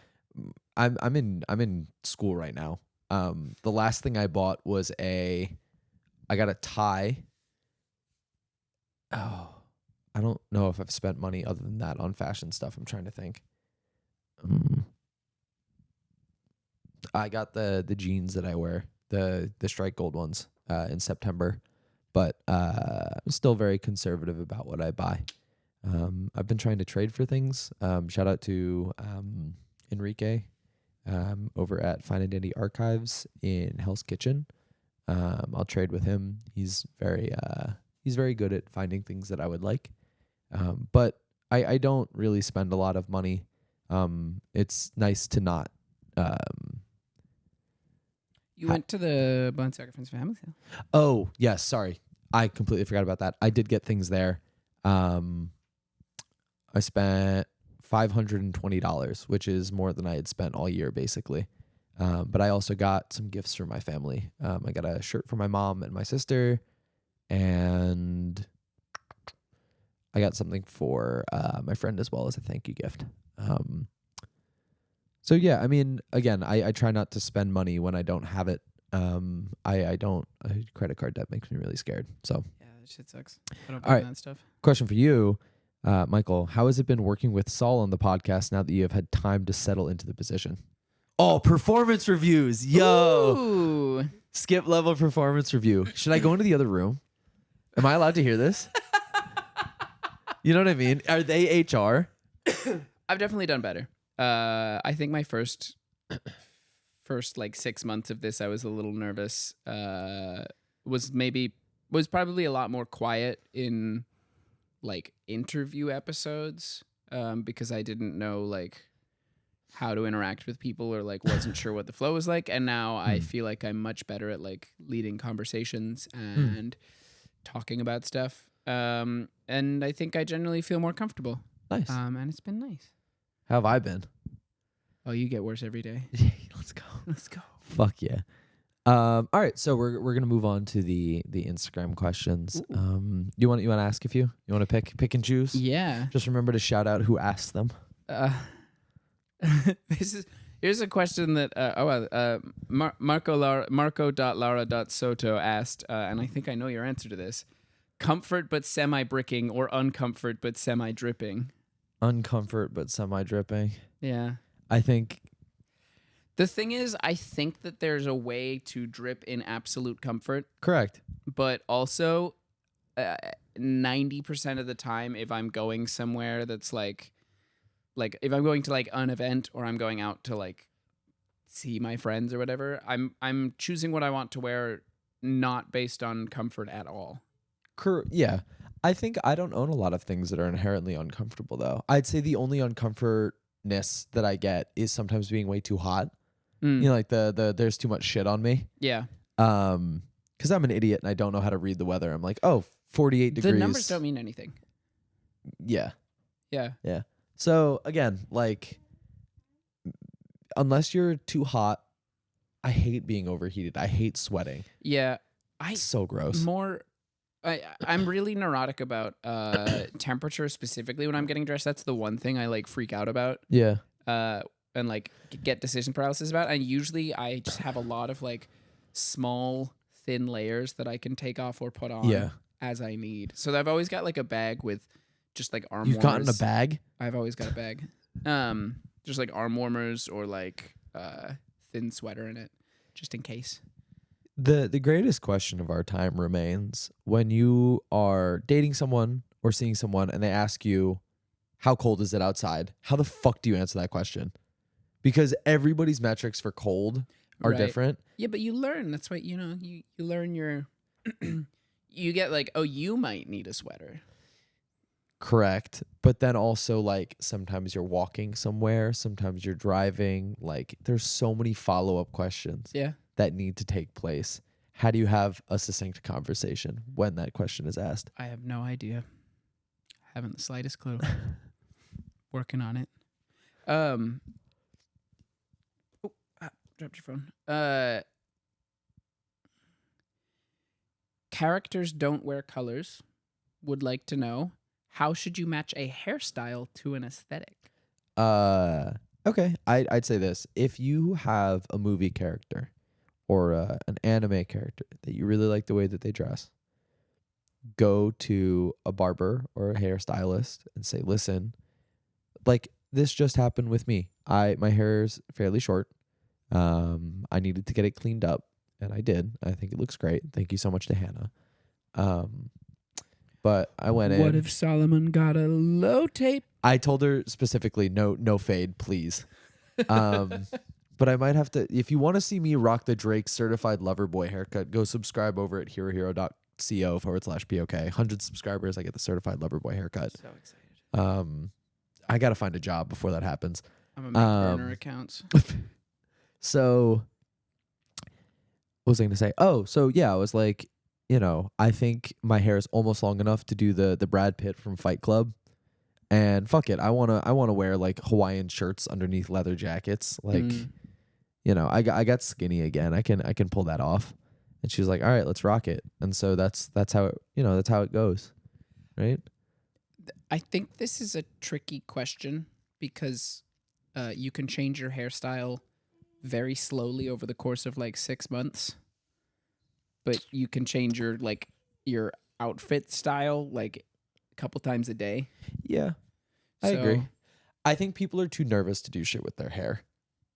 I'm in school right now. The last thing I bought was I got a tie. Oh, I don't know if I've spent money other than that on fashion stuff. I'm trying to think. I got the jeans that I wear, the strike gold ones, in September, but I'm still very conservative about what I buy. I've been trying to trade for things. Shout out to Enrique over at Fine and Dandy Archives in Hell's Kitchen. I'll trade with him. He's very good at finding things that I would like. But I don't really spend a lot of money. It's nice to not. You went to the Bone Sacrifice Family Sale. Oh, yes. Sorry. I completely forgot about that. I did get things there. I spent $520, which is more than I had spent all year, basically. But I also got some gifts for my family. I got a shirt for my mom and my sister, and I got something for my friend as well as a thank you gift. So yeah, I mean, again, I try not to spend money when I don't have it. Credit card debt makes me really scared. So yeah, that shit sucks. I don't buy that stuff. Question for you, Michael, how has it been working with Saul on the podcast now that you have had time to settle into the position? Oh, performance reviews. Yo. Ooh. Skip level performance review. Should I go into the other room? Am I allowed to hear this? You know what I mean? Are they HR? I've definitely done better. I think my first like 6 months of this, I was a little nervous. Was probably a lot more quiet in like interview episodes, because I didn't know like how to interact with people, or like wasn't sure what the flow was like. And now I feel like I'm much better at like leading conversations and talking about stuff. And I think I generally feel more comfortable. Nice. And it's been nice. How have I been? Oh, you get worse every day. Let's go. Let's go. Fuck yeah. All right, so we're gonna move on to the Instagram questions. You want to ask a few? You want to pick and choose? Yeah. Just remember to shout out who asked them. Here's a question that Marco.Lara.Soto asked, and I think I know your answer to this. Comfort but semi-bricking, or uncomfort but semi-dripping? Uncomfort but semi-dripping. Yeah. I think the thing is, I think that there's a way to drip in absolute comfort. Correct. But also, 90% of the time, if I'm going somewhere that's like if I'm going to like an event, or I'm going out to like see my friends or whatever, I'm choosing what I want to wear, not based on comfort at all. Yeah. I think I don't own a lot of things that are inherently uncomfortable though. I'd say the only uncomfortness that I get is sometimes being way too hot. You know, like the there's too much shit on me. Yeah. Because I'm an idiot and I don't know how to read the weather. I'm like, oh, 48 degrees. The numbers don't mean anything. Yeah. Yeah. Yeah. So again, like, unless you're too hot, I hate being overheated. I hate sweating. Yeah. It's so gross. I'm really neurotic about temperature specifically when I'm getting dressed. That's the one thing I like freak out about. Yeah. And like get decision paralysis about. And usually I just have a lot of like small, thin layers that I can take off or put on as I need. So I've always got like a bag with just like arm warmers. You've gotten a bag? I've always got a bag. Just like arm warmers or like thin sweater in it, just in case. The greatest question of our time remains when you are dating someone or seeing someone and they ask you, how cold is it outside? How the fuck do you answer that question? Because everybody's metrics for cold are different. Yeah, but you learn. That's why, you know, you learn your... you get like, oh, you might need a sweater. Correct. But then also, like, sometimes you're walking somewhere, sometimes you're driving. Like, there's so many follow-up questions that need to take place. How do you have a succinct conversation when that question is asked? I have no idea. Haven't the slightest clue. Working on it. Dropped your phone. Characters don't wear colors. Would like to know, how should you match a hairstyle to an aesthetic? Okay. I'd say this. If you have a movie character or an anime character that you really like the way that they dress, go to a barber or a hairstylist and say, listen, like, this just happened with me. My hair is fairly short. I needed to get it cleaned up, and I did. I think it looks great. Thank you so much to Hannah. But I went in. What if Solomon got a low tape? I told her specifically, no fade, please. But I might have to, if you want to see me rock the Drake certified lover boy haircut, go subscribe over at herohero.co/POK. 100 subscribers, I get the certified lover boy haircut. So excited. I got to find a job before that happens. I'm going to make burner accounts. So, what was I going to say? Oh, so yeah, I was like, you know, I think my hair is almost long enough to do the Brad Pitt from Fight Club. And fuck it, I wanna wear like Hawaiian shirts underneath leather jackets. Like, you know, I got skinny again. I can pull that off. And she was like, all right, let's rock it. And so that's how it, you know, that's how it goes. Right? I think this is a tricky question because you can change your hairstyle very slowly over the course of like 6 months. But you can change your outfit style like a couple times a day. Yeah, I agree. I think people are too nervous to do shit with their hair.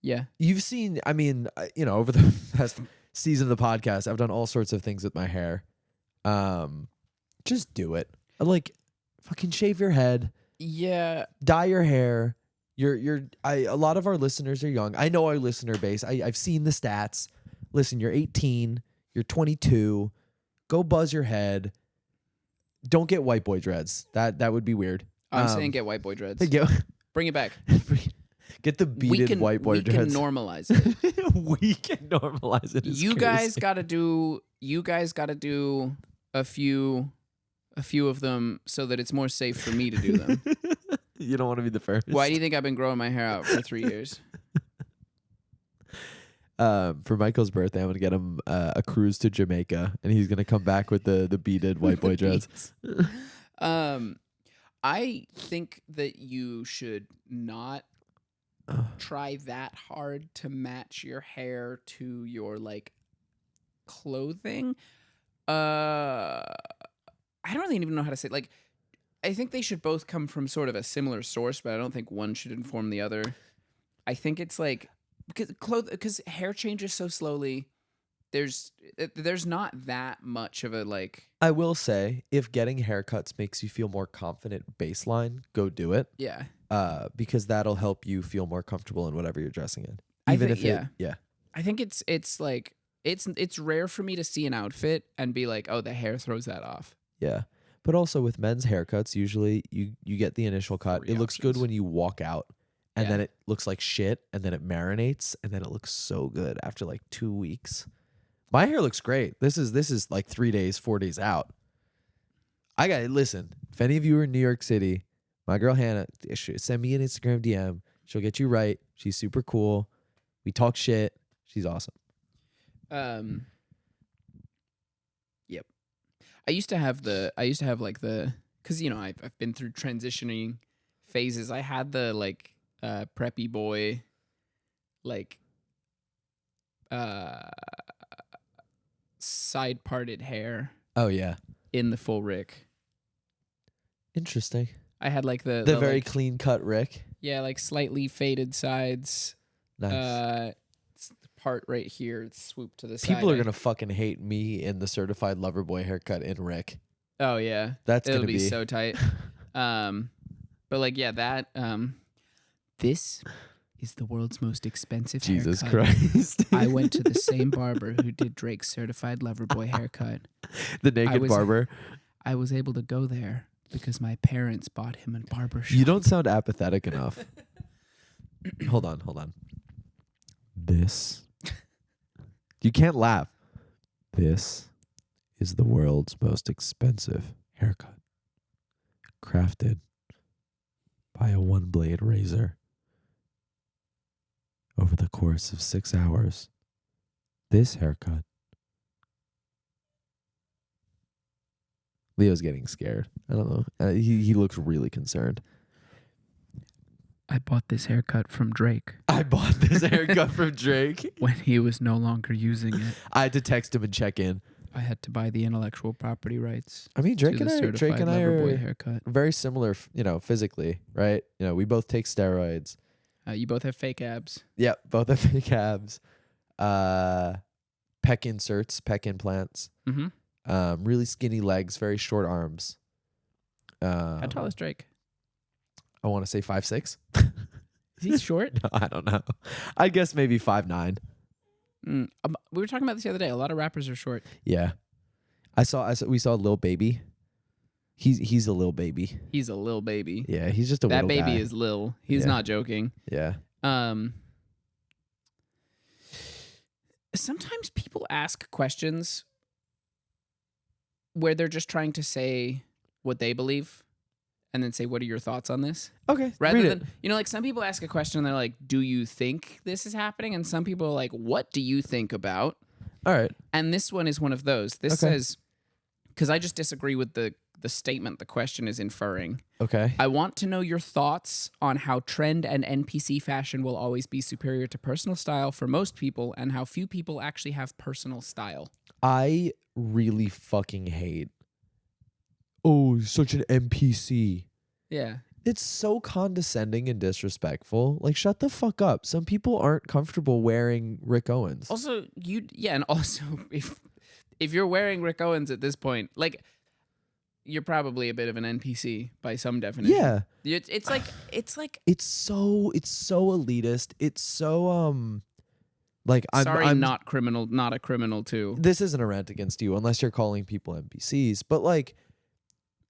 Yeah. You've seen, I mean, you know, over the past season of the podcast, I've done all sorts of things with my hair. Just do it. Like, fucking shave your head. Yeah. Dye your hair. A lot of our listeners are young. I know our listener base. I've seen the stats. Listen, you're 18. You're 22. Go buzz your head. Don't get white boy dreads. That would be weird. I'm saying get white boy dreads. Bring it back. Get the beaded white boy dreads. We can normalize it. We can normalize it. You guys got to do a few of them so that it's more safe for me to do them. You don't want to be the first. Why do you think I've been growing my hair out for 3 years? For Michael's birthday, I'm going to get him a cruise to Jamaica, and he's going to come back with the beaded white boy dreads. I think that you should not try that hard to match your hair to your like clothing. I don't really even know how to say it. Like, I think they should both come from sort of a similar source, but I don't think one should inform the other. I think it's like because hair changes so slowly. There's not that much of a like. I will say, if getting haircuts makes you feel more confident baseline, go do it. Yeah. Because that'll help you feel more comfortable in whatever you're dressing in. I think it's like it's rare for me to see an outfit and be like, oh, the hair throws that off. Yeah. But also with men's haircuts, usually you get the initial cut. Three It looks good options. when you walk out, and Yeah. then it looks like shit, and then it marinates, and then it looks so good after like 2 weeks. My hair looks great. This is like 3 days, 4 days out. I got listen. If any of you are in New York City, my girl Hannah, send me an Instagram DM. She'll get you right. She's super cool. We talk shit. She's awesome. Yep. I used to have like the, cause you know, I've been through transitioning phases. I had the like, preppy boy, like, side parted hair Oh yeah, in the full Rick. interesting. I had like the The very like, clean cut Rick. yeah, like slightly faded sides. Nice. It's the part right here. It's swooped to the side. People are gonna fucking hate me in the certified lover boy haircut in Rick. Oh yeah, That's it'll gonna be so tight. But like yeah, that this is the world's most expensive Jesus haircut. Christ. I went to the same barber who did Drake's certified lover boy haircut. The naked was- barber. I was able to go there because my parents bought him a barber shop. You don't sound apathetic enough. Hold on. This. You can't laugh. This is the world's most expensive haircut. Crafted by a one-blade razor over the course of 6 hours. This haircut. Leo's getting scared. I don't know. He looks really concerned. I bought this haircut from Drake I bought this haircut from Drake. when he was no longer using it. I had to text him and check in. I had to buy the intellectual property rights I mean, to Drake the and I certified lover boy are haircut. very similar, physically, right? We both take steroids. You both have fake abs. Yep, both have fake abs. Pec inserts, pec implants. Mm-hmm. Really skinny legs, very short arms. How tall is Drake? I want to say 5'6". Is he short? No, I don't know. I guess maybe 5'9". We were talking about this the other day. A lot of rappers are short. Yeah, we saw Lil Baby. He's a little baby. He's a little baby. Yeah, he's just a That little baby guy. is Lil. He's Yeah. not joking. Yeah. Sometimes people ask questions where they're just trying to say what they believe and then say, what are your thoughts on this? Okay. Rather read than, like some people ask a question and they're like, do you think this is happening? And some people are like, what do you think about? All right. And this one is one of those. This Okay. says, because I just disagree with the statement the question is inferring. Okay. I want to know your thoughts on how trend and NPC fashion will always be superior to personal style for most people and how few people actually have personal style. I really fucking hate. Oh, such an NPC. Yeah. It's so condescending and disrespectful. Like, shut the fuck up. Some people aren't comfortable wearing Rick Owens. Also, and also if you're wearing Rick Owens at this point, like you're probably a bit of an NPC by some definition. Yeah. It's like It's so elitist. It's so like I'm not a criminal too. This isn't a rant against you unless you're calling people NPCs, but like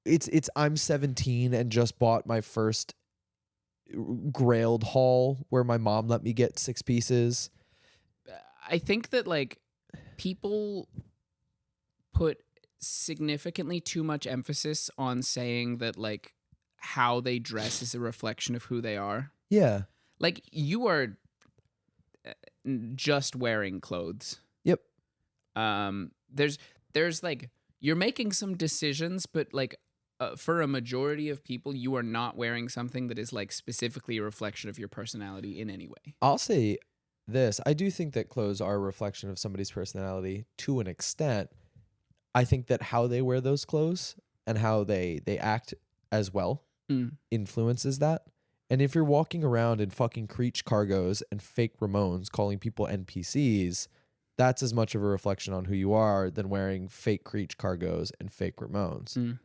it's I'm 17 and just bought my first Grailed haul where my mom let me get 6 pieces. I think that like people put significantly too much emphasis on saying that like how they dress is a reflection of who they are. Yeah. Like you are just wearing clothes. Yep. There's like you're making some decisions, but like for a majority of people, you are not wearing something that is like specifically a reflection of your personality in any way. I'll say this. I do think that clothes are a reflection of somebody's personality to an extent. I think that how they wear those clothes and how they act as well influences that. And if you're walking around in fucking Creech cargos and fake Ramones calling people NPCs, that's as much of a reflection on who you are than wearing fake Creech cargos and fake Ramones.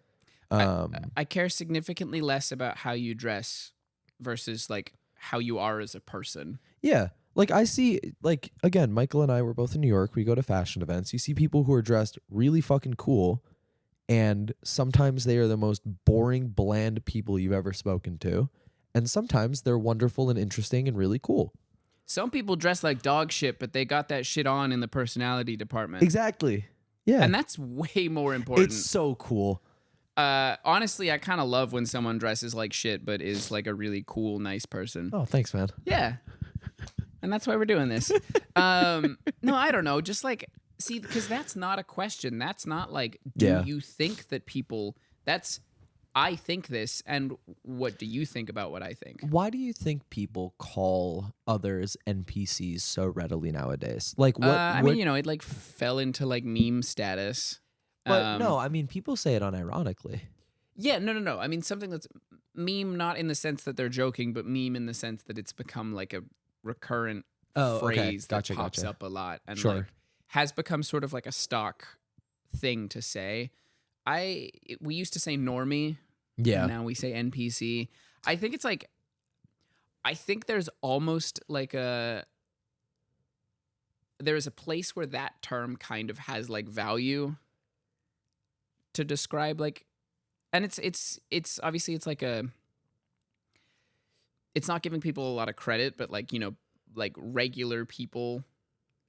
I care significantly less about how you dress versus like how you are as a person. Yeah. Like I see, like, again, Michael and I were both in New York. We go to fashion events. You see people who are dressed really fucking cool And sometimes they are the most boring, bland people you've ever spoken to. And sometimes they're wonderful and interesting and really cool. Some people dress like dog shit, but they got that shit on in the personality department. Exactly. Yeah. And that's way more important. It's so cool. Honestly, I kind of love when someone dresses like shit, but is like a really cool, nice person. Oh, thanks, man. Yeah. And that's why we're doing this. No, I don't know. Just like, see, because that's not a question. That's not like, do you think that people, that's, I think this, and what do you think about what I think? Why do you think people call others NPCs so readily nowadays? Like, what? I mean, it like fell into like meme status. But no, I mean, people say it unironically. Yeah, no. I mean, something that's meme, not in the sense that they're joking, but meme in the sense that it's become like a recurrent phrase that pops up a lot and like has become sort of like a stock thing to say. We used to say normie. Yeah. And now we say NPC. I think it's like, I think there's almost like there is a place where that term kind of has like value to describe like, and it's obviously it's like it's not giving people a lot of credit, but like, like regular people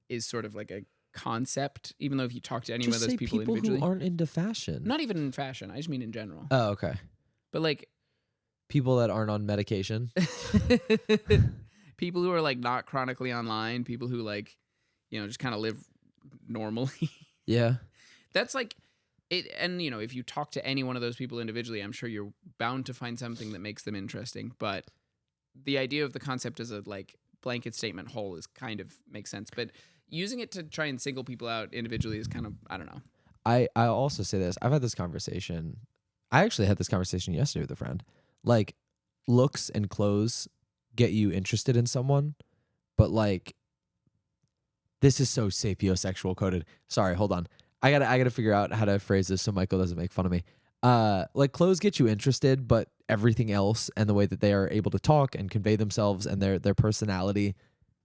is sort of like a concept, even though if you talk to any of those people individually. Who aren't into fashion. Not even in fashion. I just mean in general. Oh, okay. But like people that aren't on medication. People who are like not chronically online, people who like, just kind of live normally. Yeah. That's like it. And, if you talk to any one of those people individually, I'm sure you're bound to find something that makes them interesting. But the idea of the concept as a like blanket statement whole is kind of makes sense. But using it to try and single people out individually is kind of, I don't know. I also say this. I've had this conversation. I actually had this conversation yesterday with a friend. Like, looks and clothes get you interested in someone, but like, this is so sapiosexual coded. Sorry, hold on. I gotta figure out how to phrase this so Michael doesn't make fun of me. Like, clothes get you interested, but everything else and the way that they are able to talk and convey themselves and their personality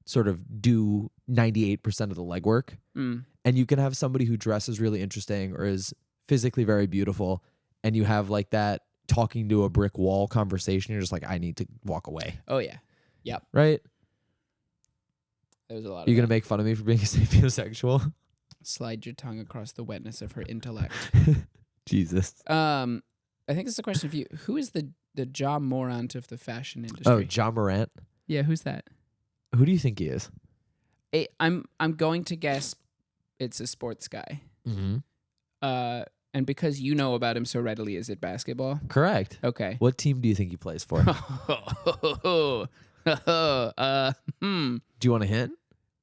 sort of do 98% of the legwork. Mm. And you can have somebody who dresses really interesting or is physically very beautiful, and you have like that talking to a brick wall conversation. You're just like, I need to walk away. Oh yeah. Yep. Right? There's a lot. Are you going to make fun of me for being a sapiosexual? Slide your tongue across the wetness of her intellect. Jesus. I think this is a question for you. Who is the Ja Morant of the fashion industry? Oh, Ja Morant? Yeah, who's that? Who do you think he is? I'm going to guess it's a sports guy. Mm-hmm. And because you know about him so readily, is it basketball? Correct. Okay. What team do you think he plays for? Do you want a hint?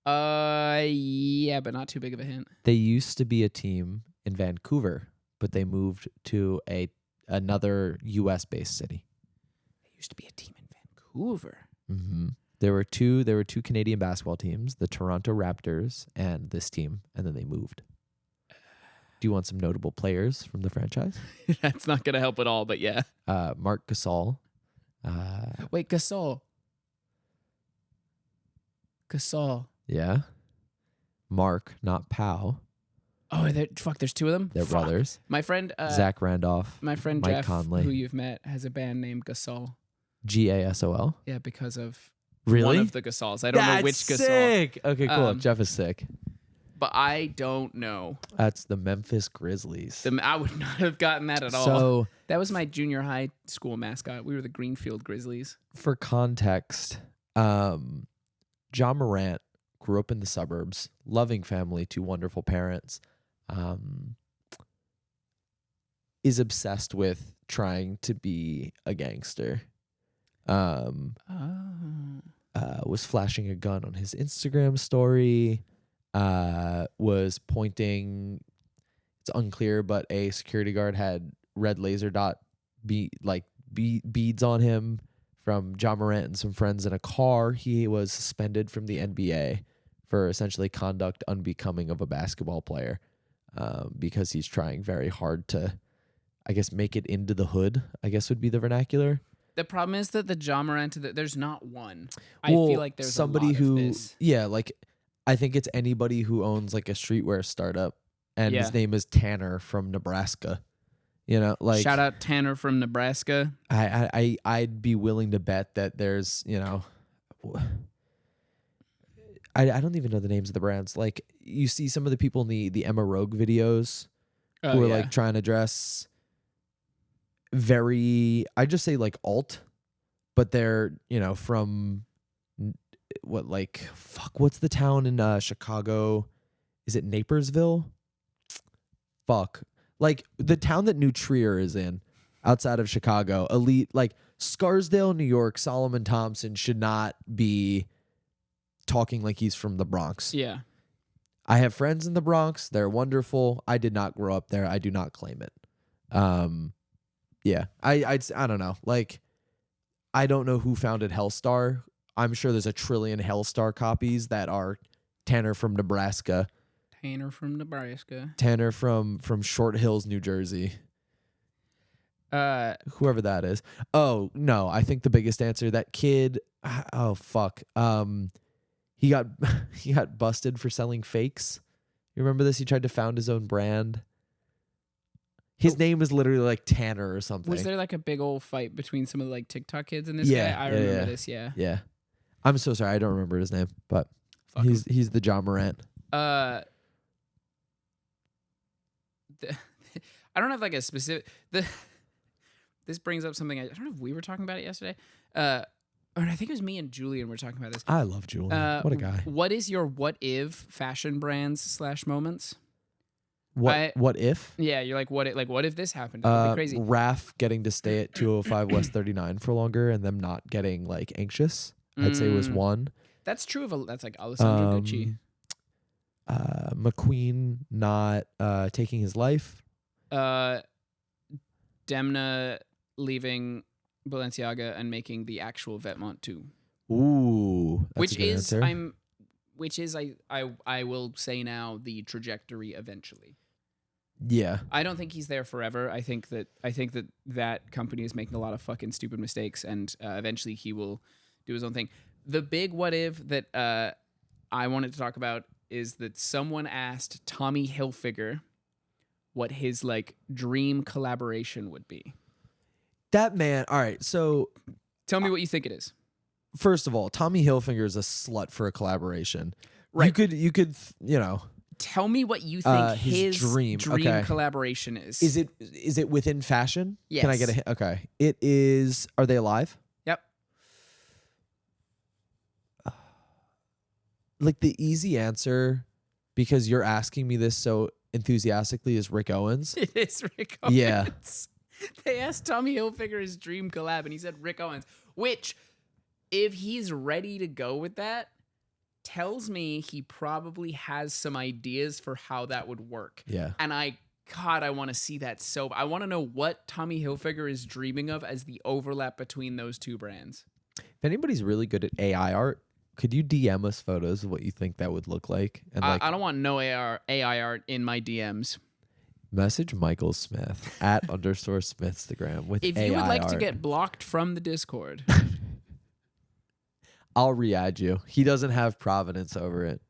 Yeah, but not too big of a hint. They used to be a team in Vancouver, but they moved to another U.S.-based city. They used to be a team in Vancouver. Mm-hmm. There were two Canadian basketball teams, the Toronto Raptors and this team, and then they moved. Do you want some notable players from the franchise? That's not going to help at all, but yeah. Marc Gasol. Wait, Gasol. Yeah. Mark, not Pow. Oh, there's two of them? They're brothers. My friend... Zach Randolph. My friend Mike Jeff, Conley. who you've met, has a band named Gasol. Gasol? Yeah, because of really? One of the Gasols. I don't know which Gasol. Sick. Okay, cool. Jeff is sick. But I don't know. That's the Memphis Grizzlies. I would not have gotten that at all. So that was my junior high school mascot. We were the Greenfield Grizzlies. For context, Ja Morant grew up in the suburbs, loving family, two wonderful parents, is obsessed with trying to be a gangster. Was flashing a gun on his Instagram story. Was pointing, it's unclear, but a security guard had red laser dot beads on him from Ja Morant and some friends in a car. He was suspended from the NBA for essentially conduct unbecoming of a basketball player, because he's trying very hard to, I guess, make it into the hood, I guess would be the vernacular. The problem is that the Ja Morant, there's not one. I Well, feel like there's somebody a lot who, of this. yeah, like, I think it's anybody who owns like a streetwear startup, and Yeah. his name is Tanner from Nebraska. You know, like shout out Tanner from Nebraska. I'd be willing to bet that there's, I don't even know the names of the brands. Like you see some of the people in the Emma Rogue videos who are like trying to dress I just say like alt, but they're, from what's the town in Chicago? Is it Napersville? Fuck. Like the town that New Trier is in outside of Chicago, elite, like Scarsdale, New York, Solomon Thompson should not be talking like he's from the Bronx. Yeah. I have friends in the Bronx. They're wonderful. I did not grow up there. I do not claim it. Yeah. I don't know. Like, I don't know who founded Hellstar. I'm sure there's a trillion Hellstar copies that are Tanner from Nebraska. Tanner from Short Hills, New Jersey. Whoever that is. Oh, no. I think the biggest answer, that kid, oh, fuck. He got busted for selling fakes. You remember this? He tried to found his own brand. His name is literally like Tanner or something. Was there like a big old fight between some of the like TikTok kids and this guy? I remember this, yeah. Yeah. I'm so sorry. I don't remember his name, but he's the John Morant. I don't have like a specific... This brings up something... I don't know if we were talking about it yesterday. Or I think it was me and Julian were talking about this. I love Julian. What a guy. What is your what if fashion brands / moments? What if? Yeah, you're like, what if this happened? That'd be crazy. Raf getting to stay at 205 West 39 for longer and them not getting like anxious, I'd say was one. That's true of that's like Alessandro Gucci. McQueen not taking his life. Demna leaving Balenciaga and making the actual Vetements too. Ooh, that's which a good is answer. I will say now the trajectory eventually. Yeah. I don't think he's there forever. I think that company is making a lot of fucking stupid mistakes, and eventually he will do his own thing. The big what if that I wanted to talk about is that someone asked Tommy Hilfiger what his like dream collaboration would be. That man. All right. So tell me what you think it is. First of all, Tommy Hilfiger is a slut for a collaboration. Right. You could, tell me what you think his dream okay. collaboration is. Is it within fashion? Yes. Can I get a hint? Okay. It is. Are they alive? Yep. Like the easy answer, because you're asking me this so enthusiastically, is Rick Owens. It is Rick Owens. Yeah. They asked Tommy Hilfiger his dream collab, and he said Rick Owens, which, if he's ready to go with that, tells me he probably has some ideas for how that would work. Yeah. And I want to see that. So I want to know what Tommy Hilfiger is dreaming of as the overlap between those two brands. If anybody's really good at AI art, could you DM us photos of what you think that would look like? And I don't want no AI art in my DMs. Message Michael Smith at _Smithstagram with if AI you would like art. to get blocked from the Discord. I'll re-add you. He doesn't have provenance over it,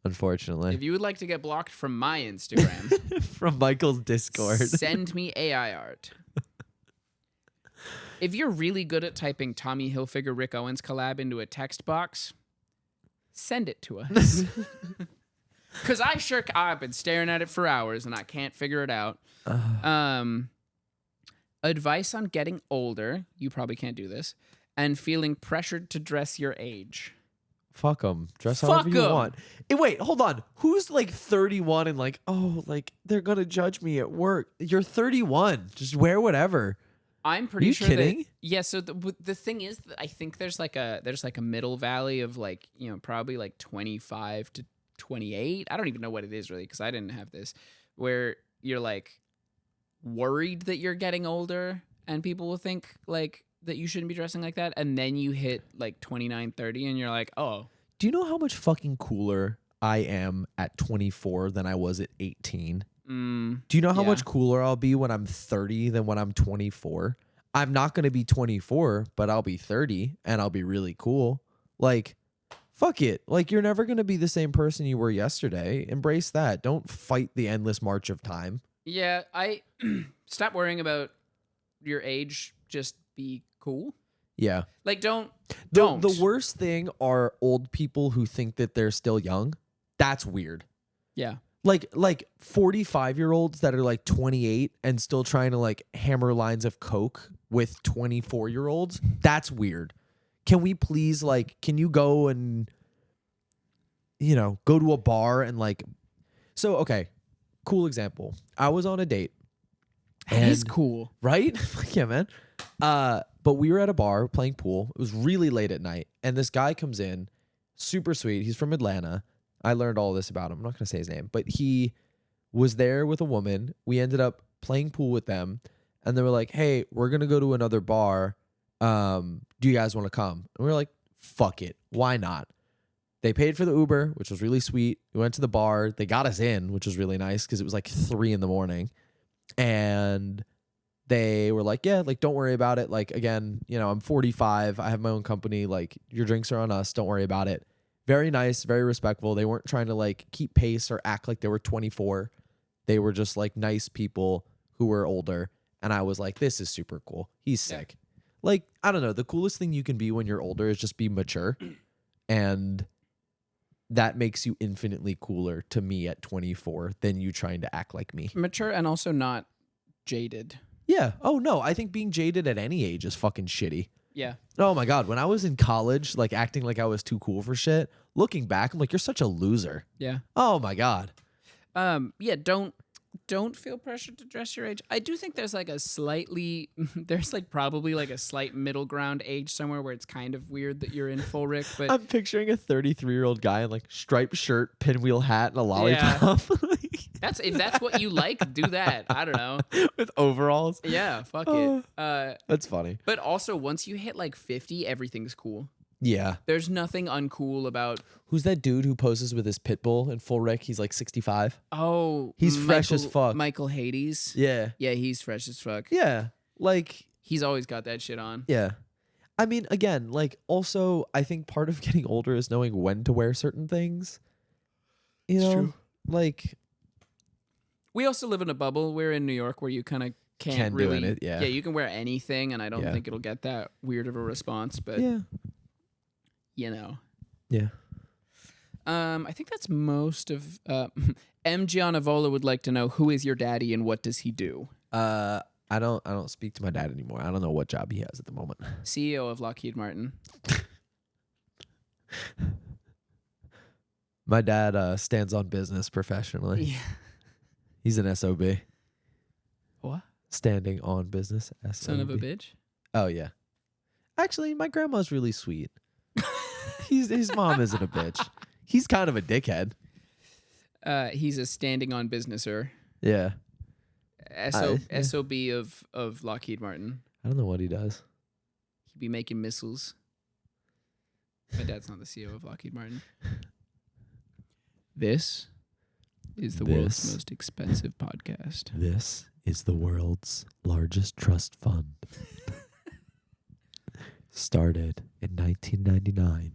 unfortunately. If you would like to get blocked from my Instagram. From Michael's Discord. Send me AI art. If you're really good at typing Tommy Hilfiger Rick Owens collab into a text box, send it to us. Because I've been staring at it for hours and I can't figure it out. Advice on getting older. You probably can't do this. And feeling pressured to dress your age. Fuck them. Dress however you want. Hey, wait, hold on. Who's like 31 and like, oh, like they're going to judge me at work? You're 31. Just wear whatever. I'm pretty sure. Kidding? That, yeah. So the thing is that I think there's like a middle valley of like, probably like 25 to 28. I don't even know what it is really, because I didn't have this, where you're like worried that you're getting older and people will think like that you shouldn't be dressing like that, and then you hit like 29, 30 and you're like, oh. Do you know how much fucking cooler I am at 24 than I was at 18? Do you know how much cooler I'll be when I'm 30 than when I'm 24? I'm not going to be 24, but I'll be 30 and I'll be really cool. Like, fuck it. Like, you're never going to be the same person you were yesterday. Embrace that. Don't fight the endless march of time. Yeah, I stop worrying about your age. Just be cool. Yeah. Like, don't. The worst thing are old people who think that they're still young. That's weird. Yeah. Like 45-year-olds that are like 28 and still trying to like hammer lines of coke with 24-year-olds. That's weird. Can we please can you go and go to a bar and okay, cool example. I was on a date. That is cool. Right? Yeah, man. But we were at a bar playing pool. It was really late at night. And this guy comes in, super sweet. He's from Atlanta. I learned all this about him. I'm not going to say his name. But he was there with a woman. We ended up playing pool with them. And they were like, hey, we're going to go to another bar. Do you guys want to come? And we were like, fuck it. Why not? They paid for the Uber, which was really sweet. We went to the bar. They got us in, which was really nice because it was like 3 a.m. And they were like, yeah, don't worry about it. Again, I'm 45. I have my own company. Your drinks are on us. Don't worry about it. Very nice, very respectful. They weren't trying to keep pace or act like they were 24. They were just nice people who were older. And I was like, this is super cool. He's sick. I don't know. The coolest thing you can be when you're older is just be mature. And that makes you infinitely cooler to me at 24 than you trying to act like me. Mature and also not jaded. Yeah. Oh, no. I think being jaded at any age is fucking shitty. Yeah. Oh, my God. When I was in college, acting like I was too cool for shit, looking back, I'm like, you're such a loser. Yeah. Oh, my God. Yeah, don't feel pressured to dress your age. I do think there's probably a slight middle ground age somewhere where it's kind of weird that you're in full Rick, but I'm picturing a 33-year-old guy in striped shirt, pinwheel hat, and a lollipop. if that's what you like, do that. I don't know. With overalls. Yeah, fuck it. That's funny. But also once you hit 50, everything's cool. Yeah. There's nothing uncool about. Who's that dude who poses with his pit bull in full Rick? He's 65. Oh, he's fresh as fuck. Michael Hades. Yeah. Yeah, he's fresh as fuck. Yeah. He's always got that shit on. Yeah. I mean, again, also, I think part of getting older is knowing when to wear certain things. It's true. We also live in a bubble. We're in New York where you kind of can't really. Do it, yeah. Yeah, you can wear anything, and I don't think it'll get that weird of a response. But yeah. Yeah. I think that's most of. M. Gianavola would like to know, who is your daddy and what does he do? I don't speak to my dad anymore. I don't know what job he has at the moment. CEO of Lockheed Martin. My dad stands on business professionally. Yeah. He's an SOB. What? Standing on business. SOB. Son of a bitch. Oh yeah. Actually, my grandma's really sweet. His mom isn't a bitch. He's kind of a dickhead. He's a standing on businesser. Yeah. SOB of Lockheed Martin. I don't know what he does. He'd be making missiles. My dad's not the CEO of Lockheed Martin. This is the world's most expensive podcast. This is the world's largest trust fund. Started in 1999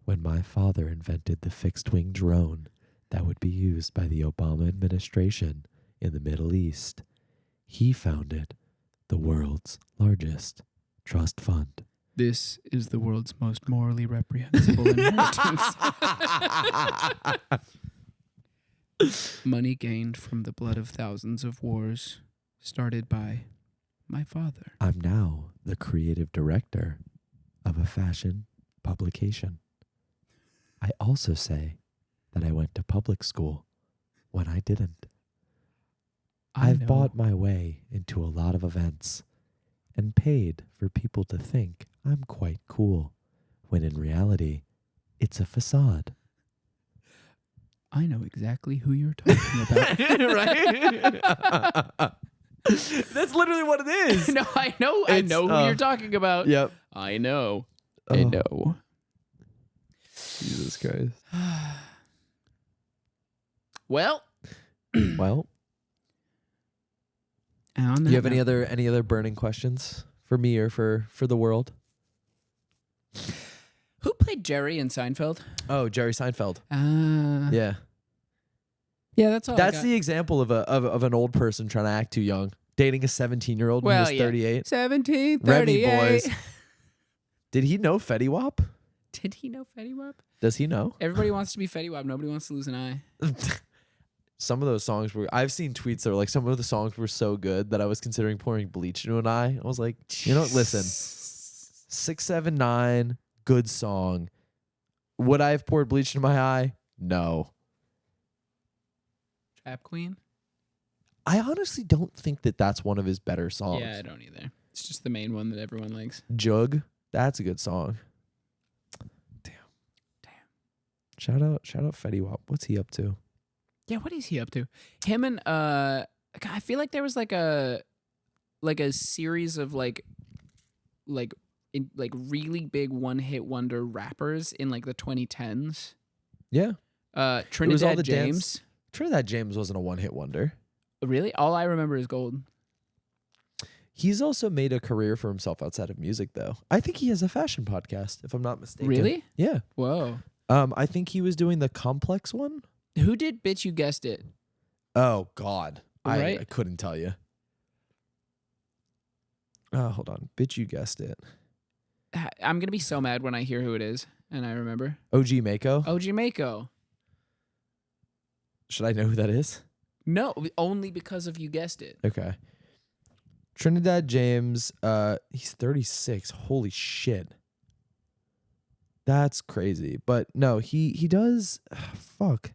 when my father invented the fixed-wing drone that would be used by the Obama administration in the Middle East. He founded the world's largest trust fund. This is the world's most morally reprehensible inheritance. Money gained from the blood of thousands of wars started by my father. I'm now the creative director of a fashion publication. I also say that I went to public school when I didn't. I've bought my way into a lot of events and paid for people to think I'm quite cool, when in reality, it's a facade. I know exactly who you're talking about. Right? That's literally what it is. No, I know who you're talking about. Yep. I know. I know. Jesus Christ. Well. Well. Do you have any other burning questions for me or for the world? Who played Jerry in Seinfeld? Oh, Jerry Seinfeld. Yeah. Yeah, that's all. That's the example of an old person trying to act too young, dating a 17-year-old well, who was 38. 17, Remy 38. boys. Did he know Fetty Wap? Did he know Fetty Wap? Does he know? Everybody wants to be Fetty Wap. Nobody wants to lose an eye. Some of those songs were. I've seen tweets that were like some of the songs were so good that I was considering pouring bleach into an eye. I was like, you know what? Listen, 679, good song. Would I have poured bleach into my eye? No. Trap Queen? I honestly don't think that that's one of his better songs. Yeah, I don't either. It's just the main one that everyone likes. Jug, that's a good song. Damn. Shout out Fetty Wap. What's he up to? Yeah, what is he up to? Him and God, I feel like there was like a series of like really big one-hit wonder rappers in like the 2010s. Yeah. Trinidad James. Trinidad James wasn't a one-hit wonder. Really? All I remember is Gold. He's also made a career for himself outside of music, though. I think he has a fashion podcast, if I'm not mistaken. Really? Yeah. Whoa. I think he was doing the Complex one. Who did Bitch You Guessed It? Oh, God. Right? I couldn't tell you. Oh, hold on. Bitch, you guessed it. I'm going to be so mad when I hear who it is and I remember. OG Mako? OG Mako. Should I know who that is? No, only because of You Guessed It. Okay. Trinidad James, he's 36. Holy shit. That's crazy. But no, he does, fuck.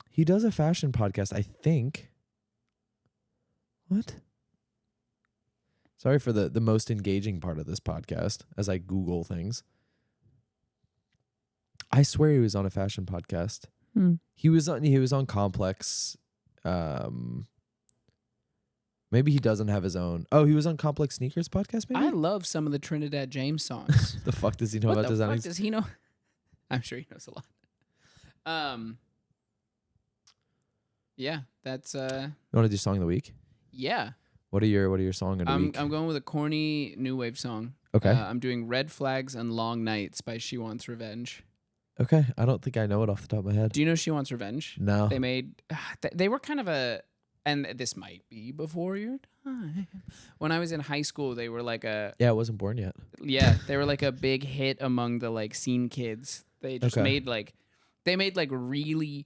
He does a fashion podcast, I think. What? Sorry for the most engaging part of this podcast as I Google things. I swear he was on a fashion podcast. He was on Complex. Maybe he doesn't have his own. Oh, he was on Complex Sneakers podcast, maybe? I love some of the Trinidad James songs. The fuck does he know What about the designing? fuck does he know? I'm sure he knows a lot. Yeah, that's You want to do song of the week? yeah. What are your song of the week? I'm going with a corny new wave song. Okay. I'm doing Red Flags and Long Nights by She Wants Revenge. Okay. I don't think I know it off the top of my head. Do you know She Wants Revenge? No. They made they were kind of a, and this might be before your time. When I was in high school, they were like a Yeah, I wasn't born yet. yeah, they were like a big hit among the like scene kids. They just Okay. made like really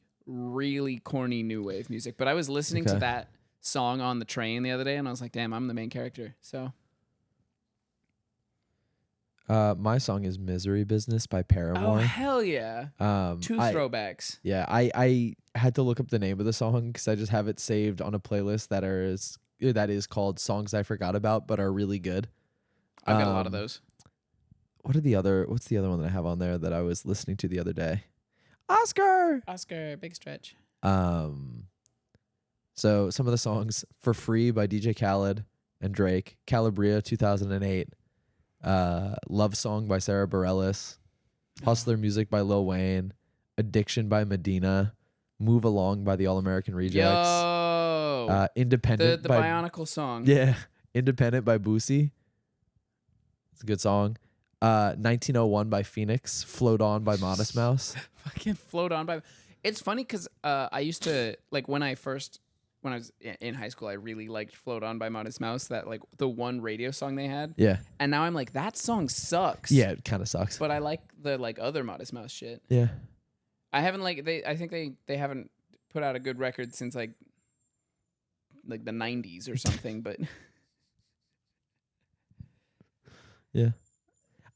corny new wave music. But I was listening to Okay. that song on the train the other day and I was like, damn, I'm the main character. So My song is Misery Business by Paramore. oh hell yeah. Two throwbacks. Yeah, I had to look up the name of the song because I just have it saved on a playlist that is called Songs I Forgot About but are really good. I've got a lot of those. What's the other one that I have on there that I was listening to the other day? Oscar, big stretch. So some of the songs: For Free by DJ Khaled and Drake, Calabria 2008, Love Song by Sarah Bareilles, Hustler Music by Lil Wayne, Addiction by Medina, Move Along by the All American Rejects, Yo, Independent the by Bionicle song. Yeah, Independent by Boosie. It's a good song. 1901 by Phoenix, Float On by Modest Mouse. Fucking Float On by. It's funny because I used to like when I was in high school, I really liked Float On by Modest Mouse, that like the one radio song they had. Yeah. And now I'm like, that song sucks. Yeah, it kind of sucks. But I like the like other Modest Mouse shit. Yeah. I haven't I think they haven't put out a good record since like the 90s or something, but Yeah.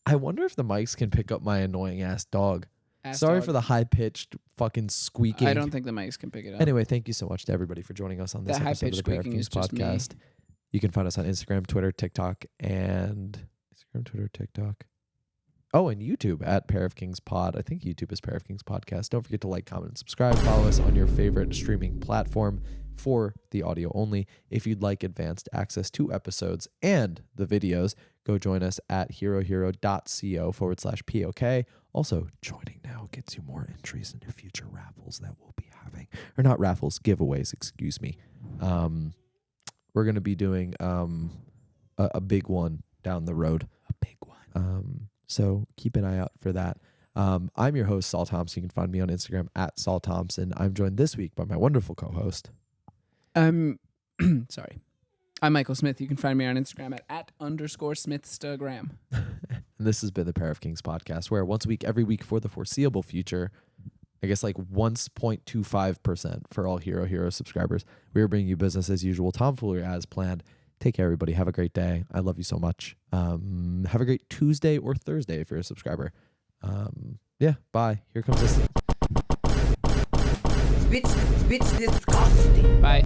I wonder if the mics can pick up my annoying ass dog. Sorry for the high-pitched fucking squeaking. I don't think the mics can pick it up. Anyway, thank you so much to everybody for joining us on this That episode of high-pitched the Pair of squeaking Kings is just me. podcast. You can find us on Instagram, Twitter, TikTok, and Oh, and YouTube at Pair of Kings Pod. I think YouTube is Pair of Kings Podcast. Don't forget to like, comment, and subscribe. Follow us on your favorite streaming platform for the audio only. If you'd like advanced access to episodes and the videos, go join us at herohero.co/POK. Also, joining now gets you more entries into future raffles that we'll be having. Or not raffles, giveaways, excuse me. We're going to be doing a big one down the road. A big one. So keep an eye out for that. I'm your host, Saul Thompson. You can find me on Instagram at Saul Thompson. I'm joined this week by my wonderful co-host. Sorry. I'm Michael Smith. You can find me on Instagram at @_Smithstagram. And this has been the Pair of Kings podcast, where once a week, every week for the foreseeable future, I guess like 1.25% for all Hero subscribers, we are bringing you business as usual, tomfoolery as planned. Take care, everybody. Have a great day. I love you so much. Have a great Tuesday or Thursday if you're a subscriber. Yeah, bye. Here comes this. Bitch disgusting. Bye.